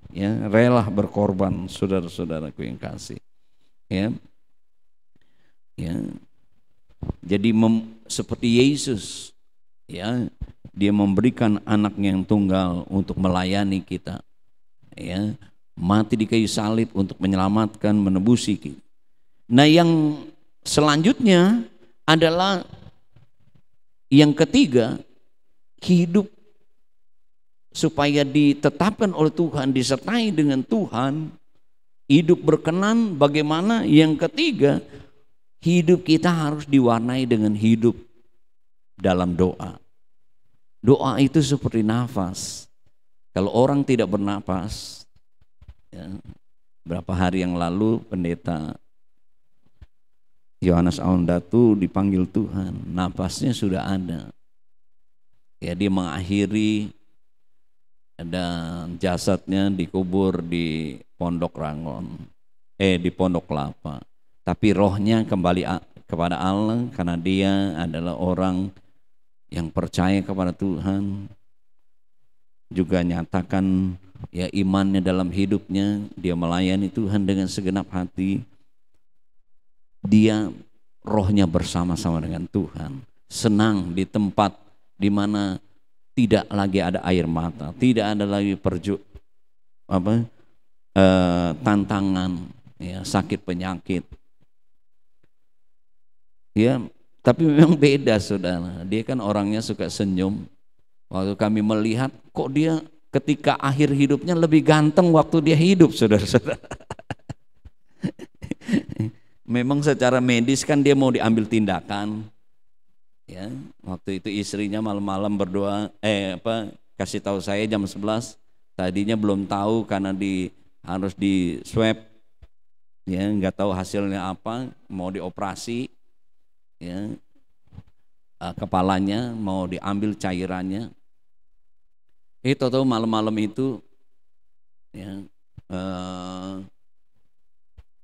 ya, rela berkorban, saudara-saudaraku yang kasih, ya, ya. Jadi seperti Yesus, ya, dia memberikan anaknya yang tunggal untuk melayani kita, ya, mati di kayu salib untuk menyelamatkan, menebusi kita. Nah, yang selanjutnya adalah yang ketiga, hidup supaya ditetapkan oleh Tuhan, disertai dengan Tuhan, hidup berkenan. Bagaimana? Yang ketiga, hidup kita harus diwarnai dengan hidup dalam doa. Doa itu seperti nafas. Kalau orang tidak bernafas, ya, berapa hari yang lalu pendeta Yohanes Aundatu dipanggil Tuhan, nafasnya sudah ada. Ya, dia mengakhiri dan jasadnya dikubur di Pondok Rangon, di Pondok Kelapa. Tapi rohnya kembali kepada Allah karena dia adalah orang yang percaya kepada Tuhan, juga nyatakan, ya, imannya dalam hidupnya, dia melayani Tuhan dengan segenap hati. Dia rohnya bersama-sama dengan Tuhan, senang di tempat di mana tidak lagi ada air mata, tidak ada lagi tantangan, ya, sakit penyakit, ya. Tapi memang beda, saudara. Dia kan orangnya suka senyum. Waktu kami melihat, kok dia ketika akhir hidupnya lebih ganteng waktu dia hidup, saudara-saudara. Memang secara medis kan dia mau diambil tindakan. Ya, waktu itu istrinya malam-malam berdoa, kasih tahu saya jam 11. Tadinya belum tahu karena harus di swab. Ya, nggak tahu hasilnya apa, mau dioperasi. Ya, kepalanya mau diambil cairannya. Tahu malam-malam itu, ya,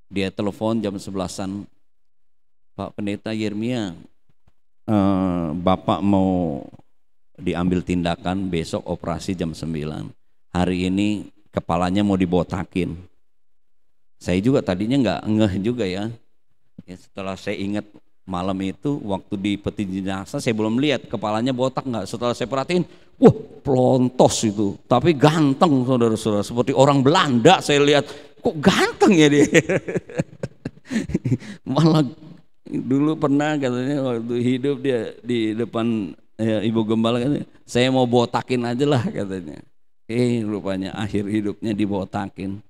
dia telepon jam 11-an, Pak Pendeta Yeremia, Bapak mau diambil tindakan, besok operasi jam 9. Hari ini kepalanya mau dibotakin. Saya juga tadinya nggak ngeh juga, ya. Setelah saya ingat malam itu waktu di peti jenazah, saya belum lihat kepalanya botak nggak. Setelah saya perhatiin, wah, pelontos itu, tapi ganteng, saudara-saudara, seperti orang Belanda. Saya lihat, kok ganteng ya dia. Malah dulu pernah katanya waktu hidup dia di depan Ibu Gembala, katanya, saya mau botakin aja lah katanya. Rupanya akhir hidupnya dibotakin.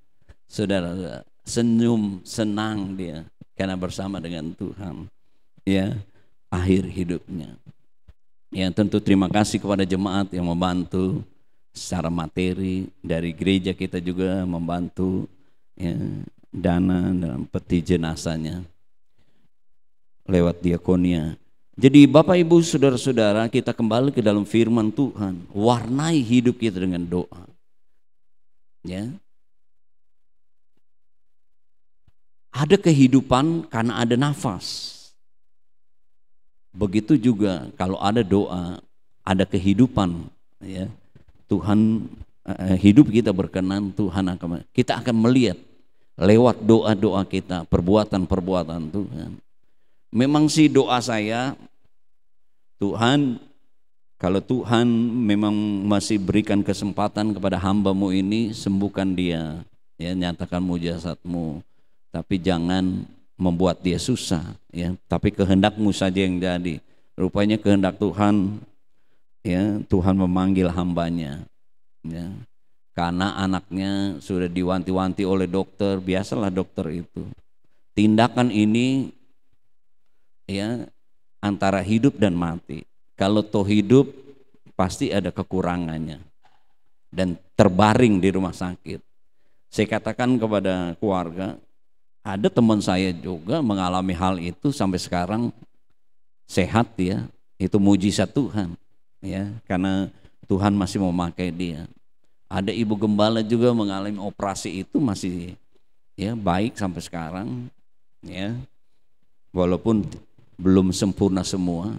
Saudara, senyum, senang dia karena bersama dengan Tuhan. Ya, akhir hidupnya. Ya, tentu terima kasih kepada jemaat yang membantu secara materi, dari gereja kita juga membantu, ya, dana dalam peti jenazahnya lewat diakonia. Jadi Bapak Ibu saudara-saudara, kita kembali ke dalam firman Tuhan, warnai hidup kita dengan doa. Ya. Ada kehidupan karena ada nafas. Begitu juga kalau ada doa, ada kehidupan, ya. Tuhan hidup kita berkenan, Tuhan akan, kita akan melihat lewat doa-doa kita, perbuatan-perbuatan Tuhan. Memang sih doa saya, Tuhan, kalau Tuhan memang masih berikan kesempatan kepada hamba-Mu ini, sembuhkan dia, ya, nyatakan mujizat-Mu, tapi jangan membuat dia susah, ya, tapi kehendak-Mu saja yang jadi. Rupanya kehendak Tuhan, ya, Tuhan memanggil hambanya, ya, karena anaknya sudah diwanti-wanti oleh dokter. Biasalah dokter itu, tindakan ini, ya, antara hidup dan mati. Kalau toh hidup pasti ada kekurangannya dan terbaring di rumah sakit. Saya katakan kepada keluarga, ada teman saya juga mengalami hal itu sampai sekarang sehat ya. Itu mujizat Tuhan, ya, karena Tuhan masih memakai dia. Ada ibu gembala juga mengalami operasi itu masih, ya, baik sampai sekarang, ya, walaupun belum sempurna semua.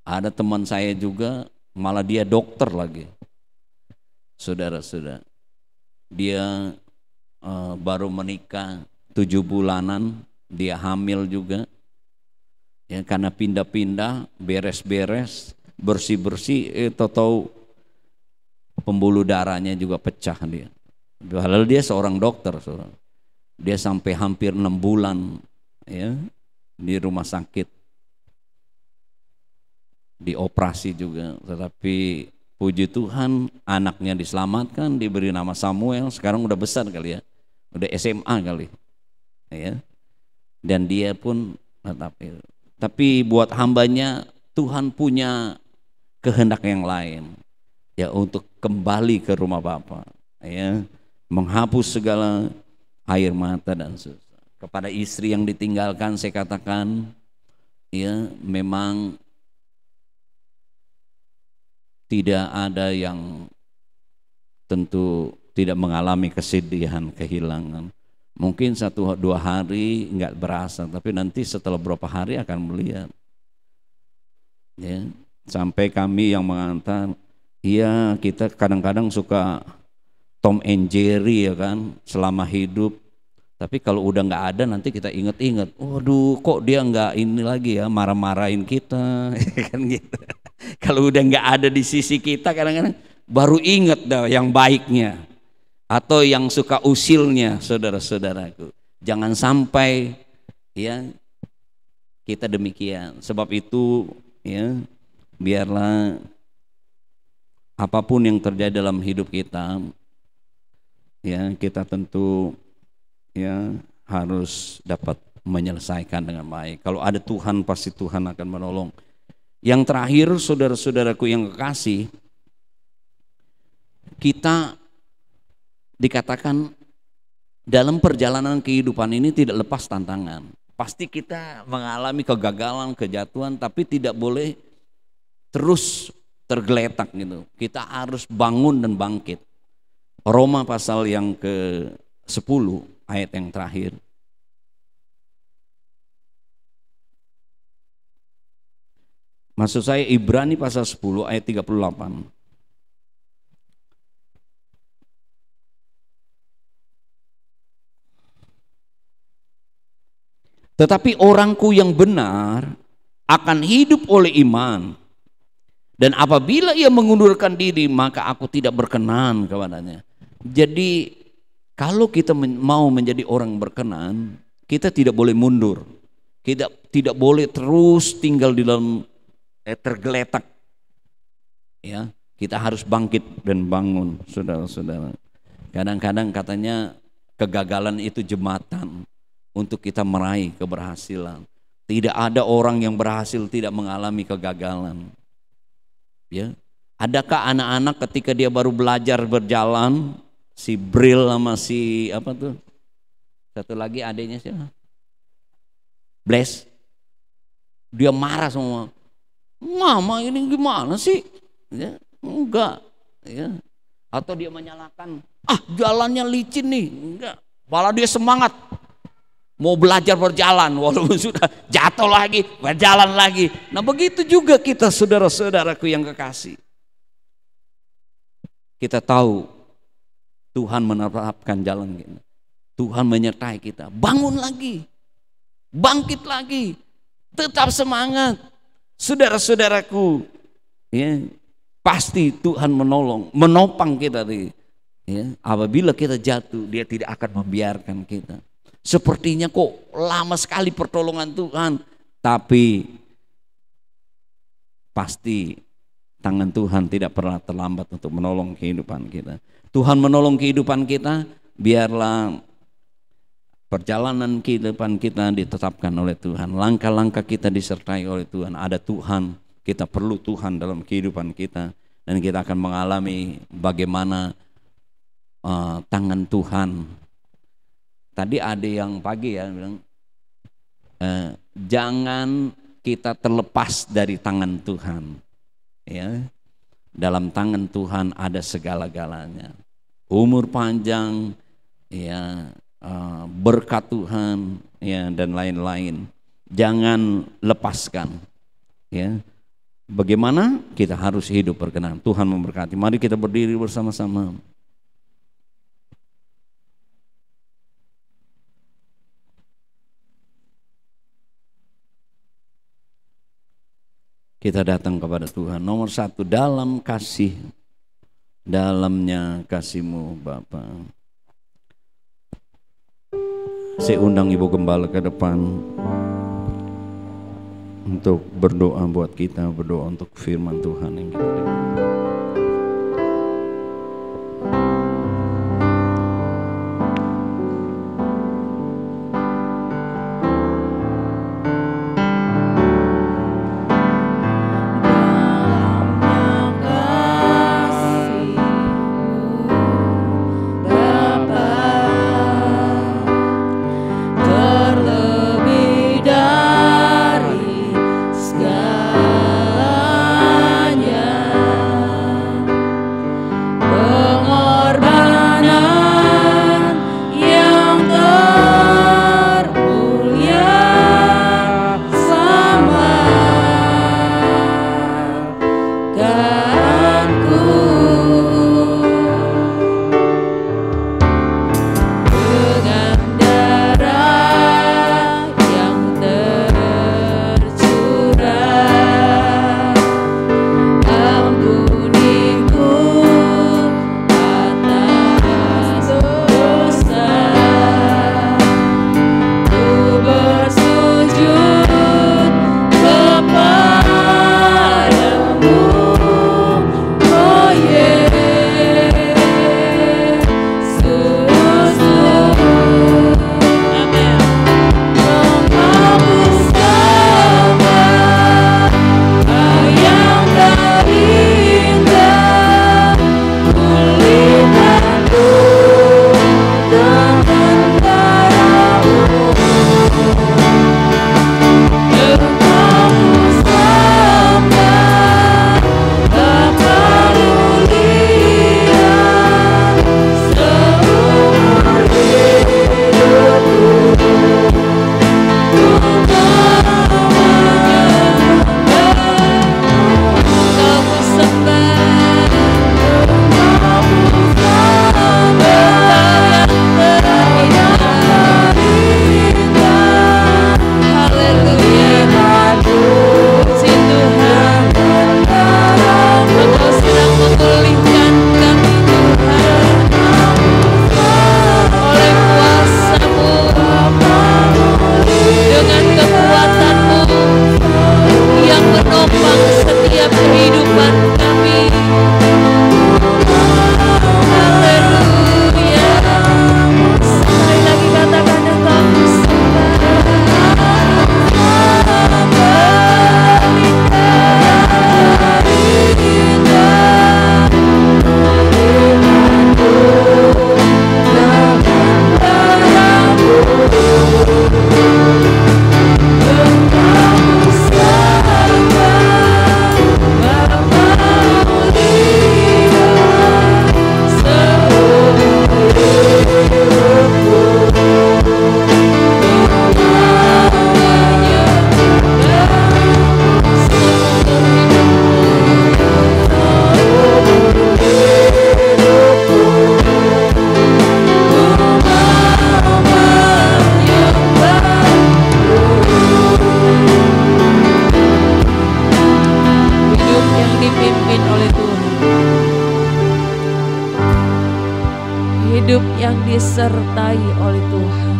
Ada teman saya juga malah dia dokter lagi, saudara-saudara. Dia baru menikah 7 bulanan, dia hamil juga, ya, karena pindah-pindah, beres-beres, bersih-bersih, tahu pembuluh darahnya juga pecah dia. Padahal dia seorang dokter, saudara. Dia sampai hampir 6 bulan, ya, di rumah sakit, dioperasi juga. Tetapi puji Tuhan, anaknya diselamatkan, diberi nama Samuel. Sekarang udah besar kali ya, udah SMA kali, ya. Dan dia pun tapi buat hambanya Tuhan punya kehendak yang lain, ya, untuk kembali ke rumah Bapa, ya, menghapus segala air mata dan susah. Kepada istri yang ditinggalkan saya katakan, ya, memang tidak ada yang tentu tidak mengalami kesedihan, kehilangan. Mungkin 1-2 hari nggak berasa, tapi nanti setelah beberapa hari akan melihat, ya. Sampai kami yang mengantar, iya, kita kadang-kadang suka Tom and Jerry, ya kan, selama hidup. Tapi kalau udah nggak ada nanti kita inget-inget, waduh, kok dia nggak ini lagi ya, marah-marahin kita, kan gitu. Kalau udah nggak ada di sisi kita, kadang-kadang baru inget dah yang baiknya atau yang suka usilnya, saudara-saudaraku. Jangan sampai, ya, kita demikian. Sebab itu, ya, biarlah apapun yang terjadi dalam hidup kita, ya, kita tentu, ya, harus dapat menyelesaikan dengan baik. Kalau ada Tuhan, pasti Tuhan akan menolong. Yang terakhir, saudara-saudaraku yang kekasih, kita dikatakan dalam perjalanan kehidupan ini tidak lepas tantangan. Pasti kita mengalami kegagalan, kejatuhan, tapi tidak boleh terus tergeletak gitu. Kita harus bangun dan bangkit. Roma pasal yang ke-10 ayat yang terakhir. Maksud saya Ibrani pasal 10 ayat 38. Tetapi orangku yang benar akan hidup oleh iman, dan apabila ia mengundurkan diri maka aku tidak berkenan kepadanya. Jadi kalau kita mau menjadi orang berkenan, kita tidak boleh mundur, kita tidak boleh terus tinggal di dalam tergeletak, ya. Kita harus bangkit dan bangun, saudara-saudara. Kadang-kadang katanya kegagalan itu jembatan untuk kita meraih keberhasilan. Tidak ada orang yang berhasil tidak mengalami kegagalan, ya. Adakah anak-anak ketika dia baru belajar berjalan, si Bril sama si apa tuh, satu lagi adanya siapa, Bless, dia marah semua, mama ini gimana sih, ya, enggak, ya. Atau dia menyalahkan, jalannya licin nih, enggak, malah dia semangat mau belajar berjalan, walaupun sudah jatuh lagi, berjalan lagi. Nah begitu juga kita, saudara-saudaraku yang kekasih. Kita tahu Tuhan menetapkan jalan kita. Tuhan menyertai kita. Bangun lagi, bangkit lagi, tetap semangat, saudara-saudaraku. Ya, pasti Tuhan menolong, menopang kita. Ya, apabila kita jatuh, Dia tidak akan membiarkan kita. Sepertinya kok lama sekali pertolongan Tuhan, tapi pasti tangan Tuhan tidak pernah terlambat untuk menolong kehidupan kita. Tuhan menolong kehidupan kita, biarlah perjalanan kehidupan kita ditetapkan oleh Tuhan. Langkah-langkah kita disertai oleh Tuhan. Ada Tuhan, kita perlu Tuhan dalam kehidupan kita. Dan kita akan mengalami bagaimana tangan Tuhan. Tadi ada yang pagi ya bilang, jangan kita terlepas dari tangan Tuhan. Ya, dalam tangan Tuhan ada segala-galanya. Umur panjang, ya, berkat Tuhan, ya, dan lain-lain. Jangan lepaskan. Ya, bagaimana kita harus hidup berkenan. Tuhan memberkati. Mari kita berdiri bersama-sama. Kita datang kepada Tuhan. Nomor satu, dalam kasih, dalamnya kasih-Mu Bapa. Saya undang Ibu Gembala ke depan untuk berdoa buat kita, berdoa untuk firman Tuhan yang kita dengar. Segalanya hidup yang disertai oleh Tuhan,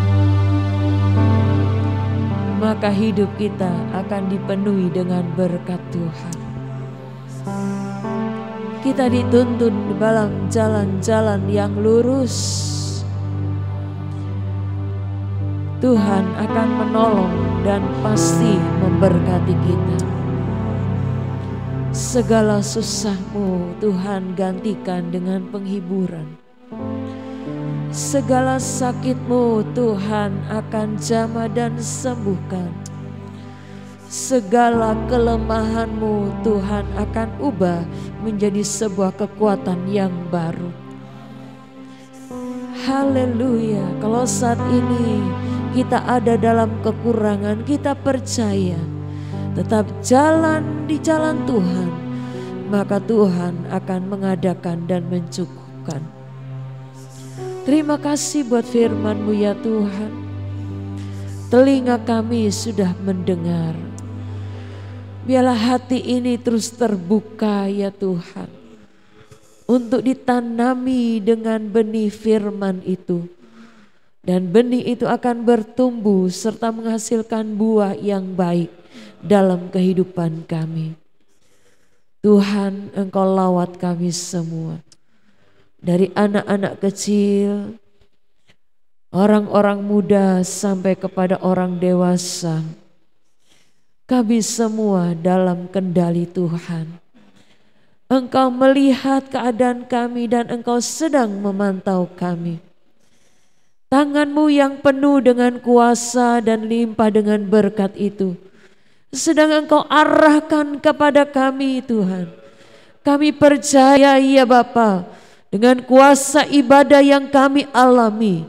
maka hidup kita akan dipenuhi dengan berkat Tuhan. Kita dituntun di dalam jalan-jalan yang lurus. Tuhan akan menolong dan pasti memberkati kita. Segala susahmu Tuhan gantikan dengan penghiburan. Segala sakitmu Tuhan akan jamah dan sembuhkan. Segala kelemahanmu Tuhan akan ubah menjadi sebuah kekuatan yang baru. Haleluya. Kalau saat ini kita ada dalam kekurangan, kita percaya tetap jalan di jalan Tuhan, maka Tuhan akan mengadakan dan mencukupkan. Terima kasih buat firman-Mu ya Tuhan. Telinga kami sudah mendengar. Biarlah hati ini terus terbuka ya Tuhan, untuk ditanami dengan benih firman itu. Dan benih itu akan bertumbuh serta menghasilkan buah yang baik dalam kehidupan kami. Tuhan, Engkau lawat kami semua. Dari anak-anak kecil, orang-orang muda sampai kepada orang dewasa. Kami semua dalam kendali Tuhan. Engkau melihat keadaan kami dan Engkau sedang memantau kami. Tangan-Mu yang penuh dengan kuasa dan limpah dengan berkat itu sedang Engkau arahkan kepada kami Tuhan. Kami percaya ya Bapa, dengan kuasa ibadah yang kami alami,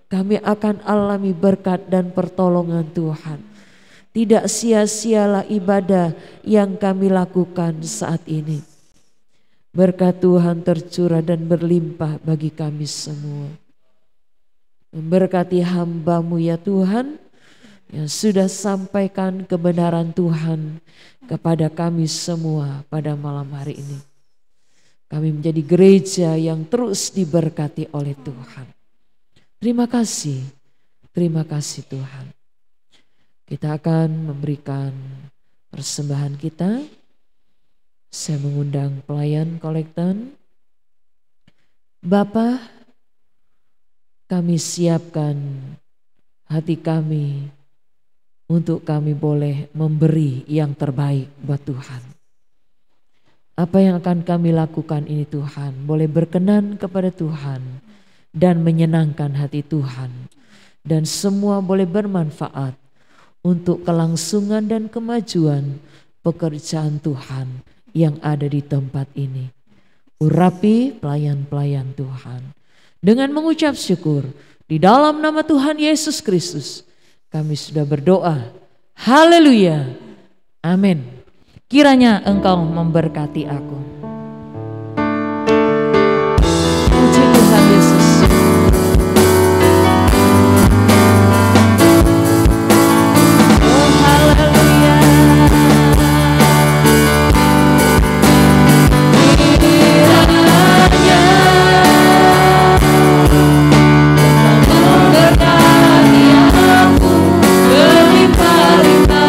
kami akan alami berkat dan pertolongan Tuhan. Tidak sia-sialah ibadah yang kami lakukan saat ini. Berkat Tuhan tercurah dan berlimpah bagi kami semua. Memberkati hamba-Mu ya Tuhan, yang sudah sampaikan kebenaran Tuhan kepada kami semua pada malam hari ini. Kami menjadi gereja yang terus diberkati oleh Tuhan. Terima kasih Tuhan. Kita akan memberikan persembahan kita. Saya mengundang pelayan kolektan. Bapa, kami siapkan hati kami untuk kami boleh memberi yang terbaik buat Tuhan. Apa yang akan kami lakukan ini Tuhan boleh berkenan kepada Tuhan dan menyenangkan hati Tuhan. Dan semua boleh bermanfaat untuk kelangsungan dan kemajuan pekerjaan Tuhan yang ada di tempat ini. Urapi pelayan-pelayan Tuhan. Dengan mengucap syukur di dalam nama Tuhan Yesus Kristus kami sudah berdoa. Haleluya. Amin. Kiranya Engkau memberkati aku. Puji Tuhan Yesus. Oh haleluya. Kiranya Engkau memberkati aku berlimpah-limpah.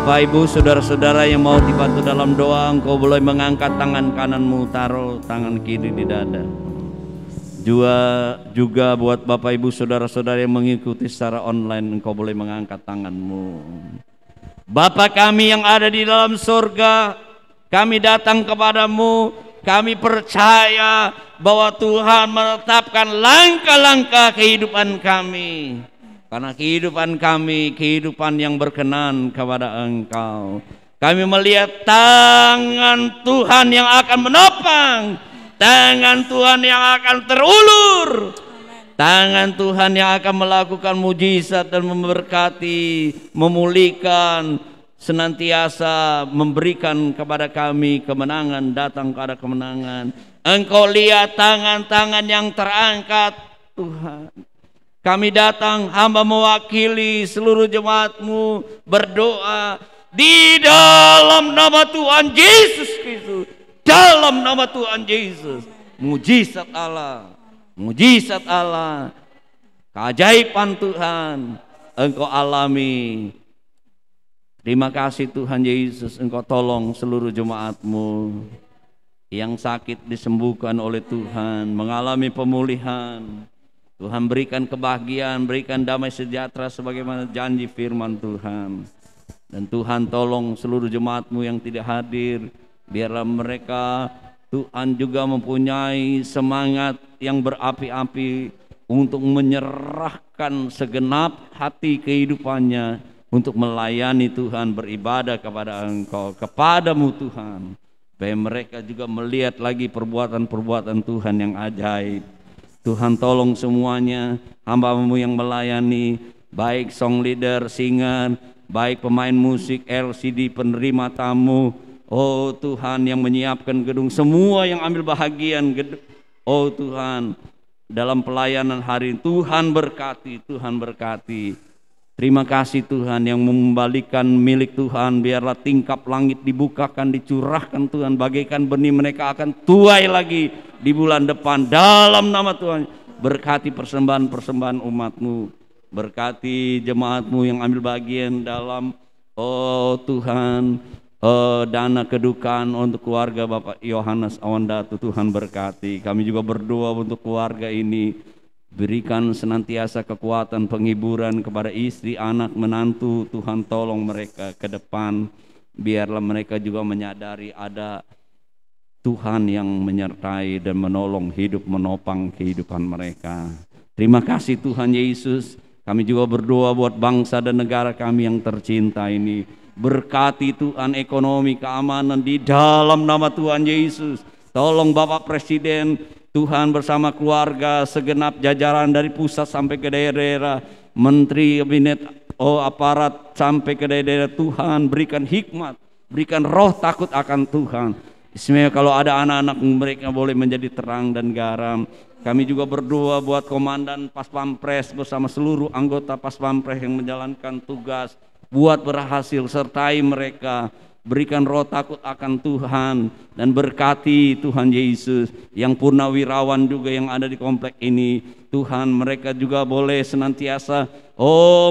Bapak Ibu saudara-saudara yang mau dibantu dalam doa, engkau boleh mengangkat tangan kananmu, taruh tangan kiri di dada. Juga buat Bapak Ibu saudara-saudara yang mengikuti secara online, engkau boleh mengangkat tanganmu. Bapa kami yang ada di dalam surga, kami datang kepadamu, kami percaya bahwa Tuhan menetapkan langkah-langkah kehidupan kami. Karena kehidupan kami, kehidupan yang berkenan kepada Engkau. Kami melihat tangan Tuhan yang akan menopang, tangan Tuhan yang akan terulur, tangan Tuhan yang akan melakukan mujizat dan memberkati, memulihkan, senantiasa memberikan kepada kami kemenangan, datang kepada kemenangan. Engkau lihat tangan-tangan yang terangkat, Tuhan. Kami datang, hamba mewakili seluruh jemaat-Mu berdoa di dalam nama Tuhan Yesus Kristus. Dalam nama Tuhan Yesus, mujizat Allah, mujizat Allah, keajaiban Tuhan Engkau alami. Terima kasih Tuhan Yesus, Engkau tolong seluruh jemaat-Mu yang sakit disembuhkan oleh Tuhan, mengalami pemulihan. Tuhan berikan kebahagiaan, berikan damai sejahtera sebagaimana janji firman Tuhan. Dan Tuhan tolong seluruh jemaat-Mu yang tidak hadir, biarlah mereka Tuhan juga mempunyai semangat yang berapi-api untuk menyerahkan segenap hati kehidupannya untuk melayani Tuhan, beribadah kepada Engkau, kepadamu Tuhan. Supaya mereka juga melihat lagi perbuatan-perbuatan Tuhan yang ajaib. Tuhan tolong semuanya, hamba-Mu yang melayani, baik song leader, singer, baik pemain musik, LCD, penerima tamu. Oh Tuhan yang menyiapkan gedung, semua yang ambil bahagian gedung. Oh Tuhan, dalam pelayanan hari ini, Tuhan berkati, Tuhan berkati. Terima kasih Tuhan yang mengembalikan milik Tuhan, biarlah tingkap langit dibukakan, dicurahkan Tuhan, bagaikan benih mereka akan tuai lagi di bulan depan dalam nama Tuhan. Berkati persembahan-persembahan umat-Mu, berkati jemaat-Mu yang ambil bagian dalam oh Tuhan dana kedukaan untuk keluarga Bapak Yohanes Awandatu. Tuhan berkati, kami juga berdoa untuk keluarga ini. Berikan senantiasa kekuatan, penghiburan kepada istri, anak, menantu. Tuhan tolong mereka ke depan. Biarlah mereka juga menyadari ada Tuhan yang menyertai dan menolong hidup, menopang kehidupan mereka. Terima kasih Tuhan Yesus. Kami juga berdoa buat bangsa dan negara kami yang tercinta ini. Berkati Tuhan ekonomi, keamanan di dalam nama Tuhan Yesus. Tolong Bapak Presiden, Tuhan bersama keluarga, segenap jajaran dari pusat sampai ke daerah-daerah, menteri, kabinet, aparat sampai ke daerah-daerah. Tuhan berikan hikmat, berikan roh takut akan Tuhan. Istilahnya kalau ada anak-anak mereka boleh menjadi terang dan garam. Kami juga berdoa buat komandan Pas Pampres bersama seluruh anggota Pas Pampres yang menjalankan tugas, buat berhasil, sertai mereka. Berikan roh takut akan Tuhan dan berkati Tuhan Yesus yang purnawirawan juga yang ada di komplek ini. Tuhan mereka juga boleh senantiasa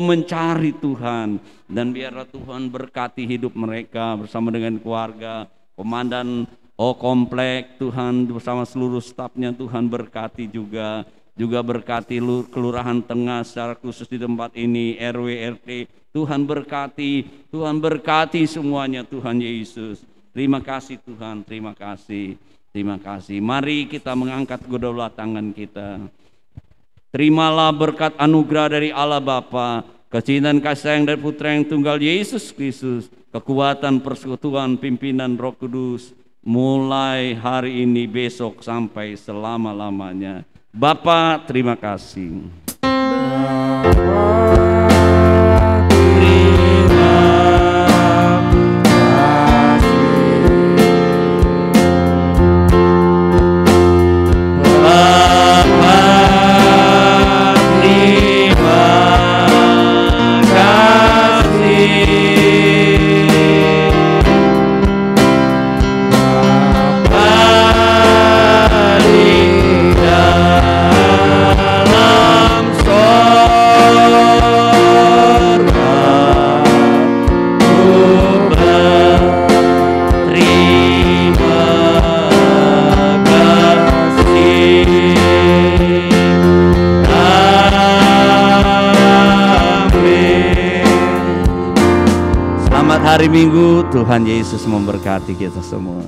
mencari Tuhan, dan biarlah Tuhan berkati hidup mereka bersama dengan keluarga, komandan komplek Tuhan bersama seluruh stafnya. Tuhan berkati juga berkati Kelurahan Tengah secara khusus di tempat ini, RW, RT. Tuhan berkati semuanya Tuhan Yesus. Terima kasih Tuhan, terima kasih. Mari kita mengangkat kedua tangan kita. Terimalah berkat anugerah dari Allah Bapa, kecintaan kasih sayang dari Putra yang tunggal Yesus Kristus, kekuatan persekutuan pimpinan Roh Kudus, mulai hari ini, besok, sampai selama-lamanya. Bapa, terima kasih. Oh hari Minggu. Tuhan Yesus memberkati kita semua.